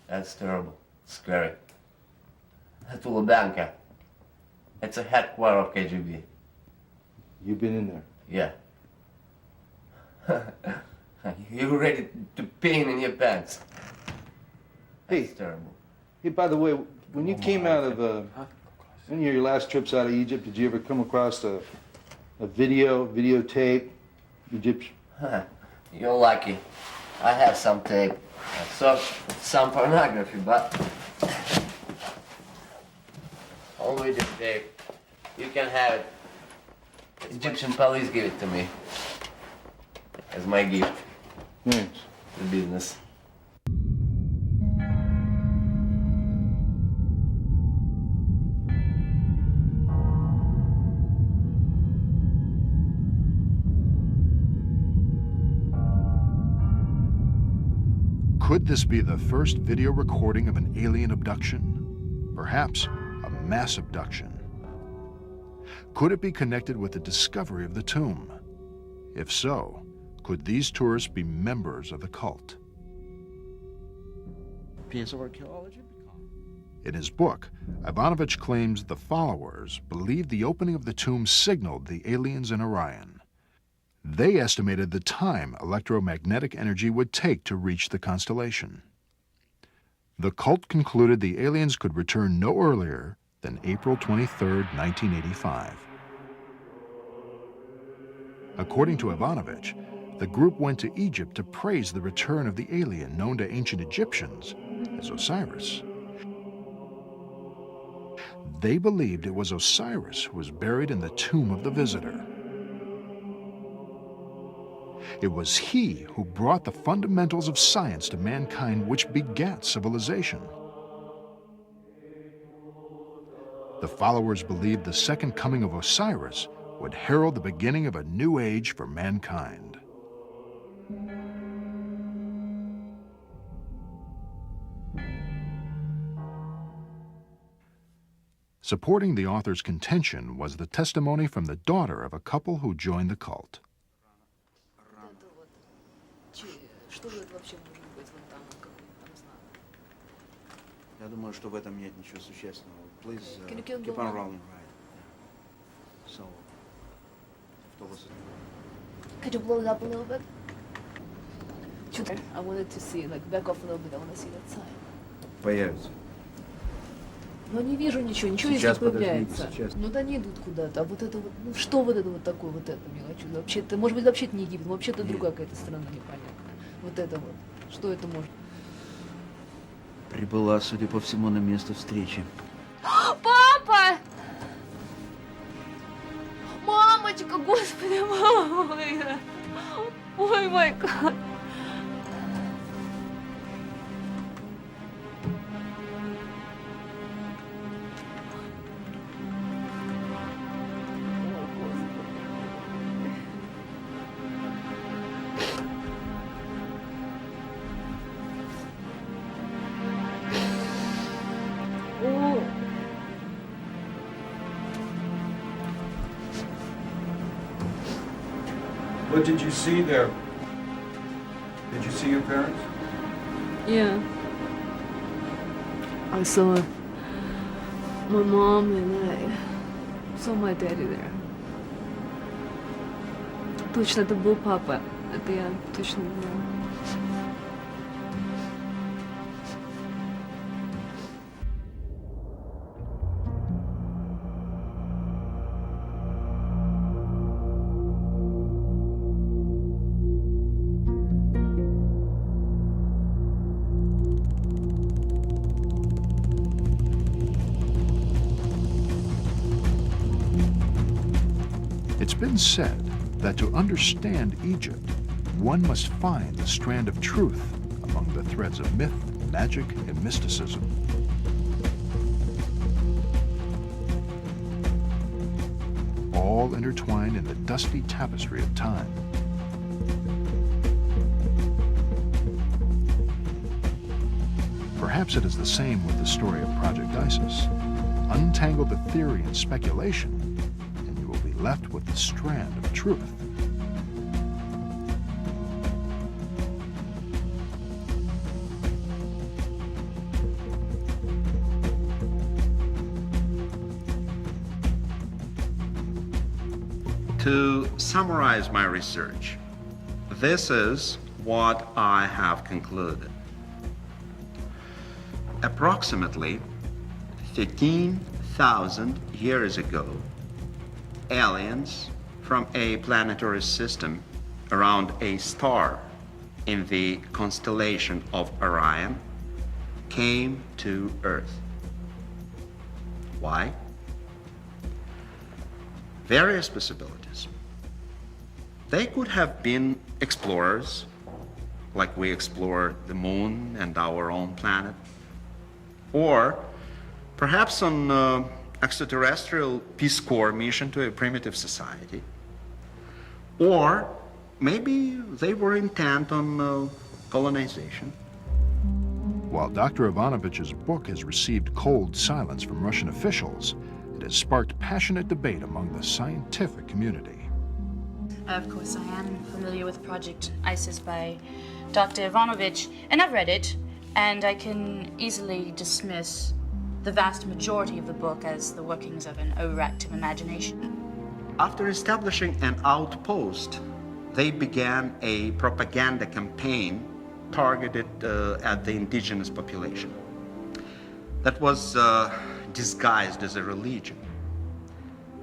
That's terrible. Scary. That's Lubanka. It's a headquarters of KGB. You've been in there? Yeah. You're ready to pee in your pants. That's terrible. Hey, by the way, when you came out of any of your last trips out of Egypt, did you ever come across a videotape, Egyptian? You're lucky. I have some tape. I saw some pornography, but only this tape. You can have it. Egyptian police give it to me as my gift. Thanks. The business. Could this be the first video recording of an alien abduction? Perhaps a mass abduction. Could it be connected with the discovery of the tomb? If so, could these tourists be members of the cult? piece of archaeology. In his book, Ivanovich claims the followers believed the opening of the tomb signaled the aliens in Orion. They estimated the time electromagnetic energy would take to reach the constellation. The cult concluded the aliens could return no earlier than April 23, 1985. According to Ivanovich, the group went to Egypt to praise the return of the alien known to ancient Egyptians as Osiris. They believed it was Osiris who was buried in the tomb of the visitor. It was he who brought the fundamentals of science to mankind, which begat civilization. The followers believed the second coming of Osiris would herald the beginning of a new age for mankind. Supporting the author's contention was the testimony from the daughter of a couple who joined the cult. Я думаю, что в этом нет ничего существенного. Please Can you keep on rolling, right? So, could you blow it up a little bit? I wanted to see, like, back off a little bit. I want to see that side. Появится. Но не вижу ничего, ничего Сейчас, не появляется. подождите, сейчас. Ну да, они идут куда-то. А вот это вот, ну что вот это вот такое, вот это мелочь? Вообще-то, может быть, вообще-то не Египет, вообще-то другая какая-то страна непонятная. Вот это вот. Что это может? Прибыла, судя по всему, на место встречи. Папа! Мамочка, господи, мама моя! Ой, мой гад! What did you see there? Did you see your parents? Yeah. I saw my mom and I saw my daddy there. Точно, это был папа. Это я точно знаю. It's been said that to understand Egypt, one must find the strand of truth among the threads of myth, magic, and mysticism. All intertwined in the dusty tapestry of time. Perhaps it is the same with the story of Project Isis. Untangle the theory and speculation, and you will be left with the strand of truth. To summarize my research, this is what I have concluded. Approximately 13,000 years ago, aliens from a planetary system around a star in the constellation of Orion came to Earth. Why? Various possibilities. They could have been explorers, like we explore the moon and our own planet, or perhaps on extraterrestrial Peace Corps mission to a primitive society, or maybe they were intent on colonization. While Dr. Ivanovich's book has received cold silence from Russian officials, it has sparked passionate debate among the scientific community. Of course, I am familiar with Project Isis by Dr. Ivanovich, and I've read it. and I can easily dismiss the vast majority of the book as the workings of an overactive imagination. After establishing an outpost, they began a propaganda campaign targeted at the indigenous population that was disguised as a religion.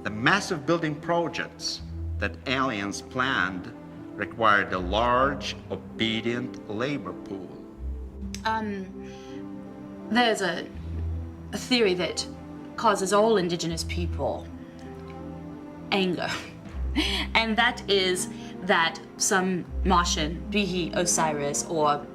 The massive building projects that aliens planned required a large, obedient labor pool. There's a theory that causes all indigenous people anger, and that is that some Martian, be he Osiris or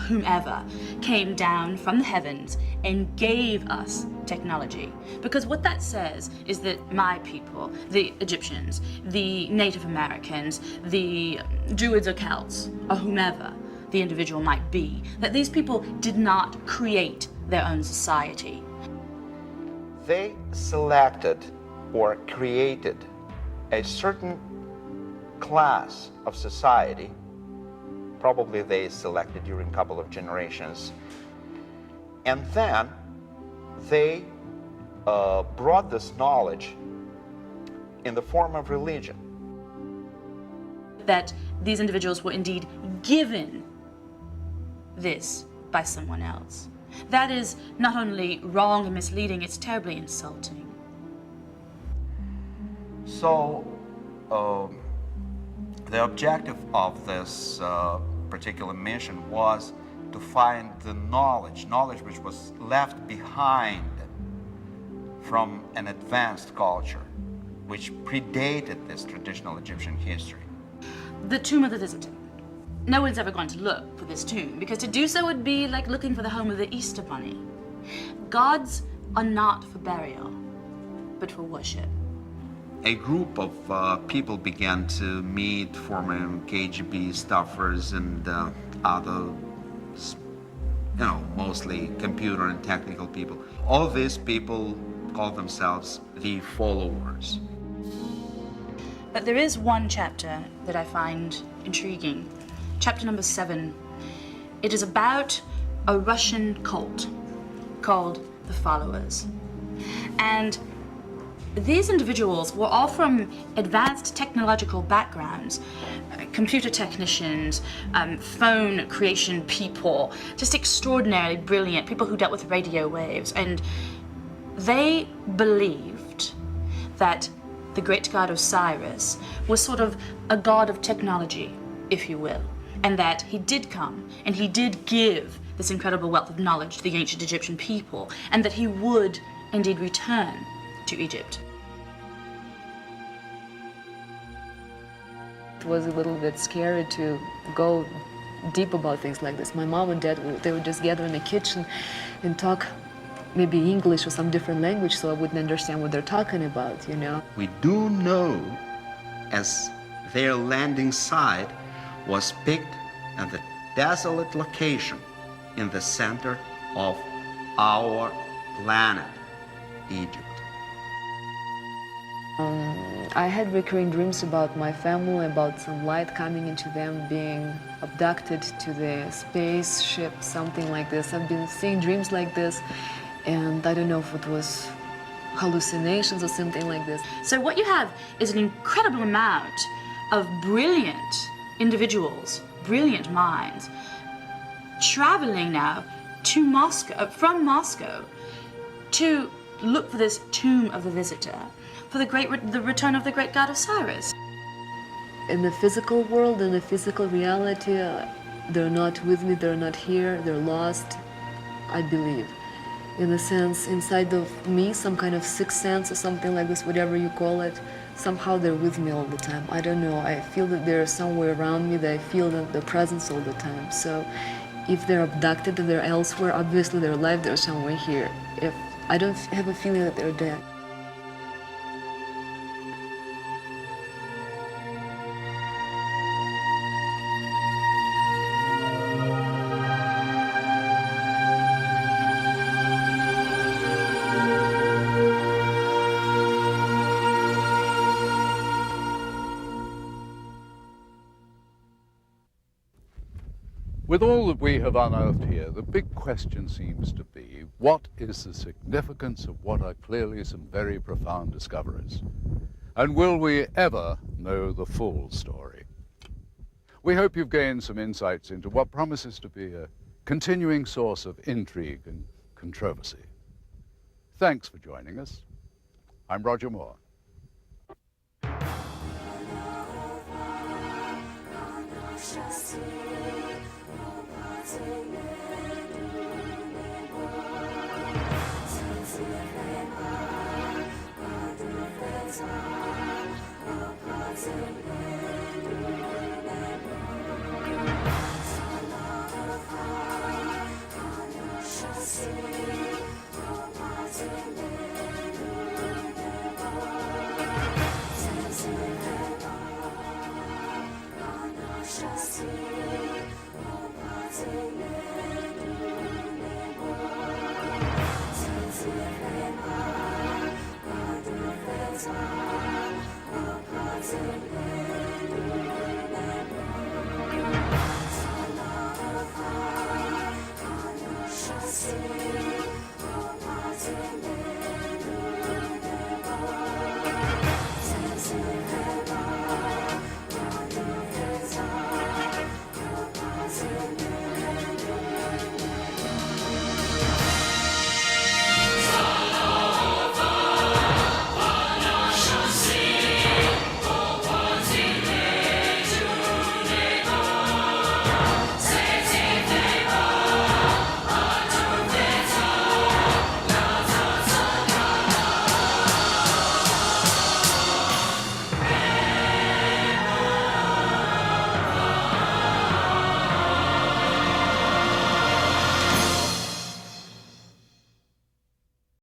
whomever, came down from the heavens and gave us technology. Because what that says is that my people, the Egyptians, the Native Americans, the Druids or Celts, or whomever the individual might be, that these people did not create their own society. They selected or created a certain class of society. Probably they selected during a couple of generations. And then they brought this knowledge in the form of religion. That these individuals were indeed given this by someone else. That is not only wrong and misleading, it's terribly insulting. So, the objective of this particular mission was to find the knowledge which was left behind from an advanced culture which predated this traditional Egyptian history. The tomb of the visitor. No one's ever going to look for this tomb, because to do so would be like looking for the home of the Easter Bunny. Gods are not for burial, but for worship. A group of people began to meet, former KGB staffers and other, mostly computer and technical people. All these people call themselves the followers. But there is one chapter that I find intriguing. Chapter number 7. It is about a Russian cult called the Followers. And these individuals were all from advanced technological backgrounds, computer technicians, phone creation people, just extraordinarily brilliant people who dealt with radio waves. And they believed that the great god Osiris was sort of a god of technology, if you will, and that he did come and he did give this incredible wealth of knowledge to the ancient Egyptian people, and that he would indeed return to Egypt. It was a little bit scary to go deep about things like this. My mom and dad, they would just gather in the kitchen and talk maybe English or some different language, so I wouldn't understand what they're talking about, We do know as their landing site was picked at the desolate location in the center of our planet, Egypt. I had recurring dreams about my family, about some light coming into them, being abducted to the spaceship, something like this. I've been seeing dreams like this, and I don't know if it was hallucinations or something like this. So what you have is an incredible amount of brilliant individuals, brilliant minds, traveling now to Moscow, from Moscow, to look for this tomb of the visitor, for the return of the great god Osiris. In the physical world, in the physical reality, they're not with me, they're not here, they're lost, I believe. In a sense, inside of me, some kind of sixth sense or something like this, whatever you call it, somehow they're with me all the time. I don't know, I feel that they're somewhere around me, that I feel their presence all the time. So if they're abducted and they're elsewhere, obviously they're alive, they're somewhere here. If I don't have a feeling that they're dead. With all that we have unearthed here, the big question seems to be, what is the significance of what are clearly some very profound discoveries? And will we ever know the full story? We hope you've gained some insights into what promises to be a continuing source of intrigue and controversy. Thanks for joining us. I'm Roger Moore. Thank you.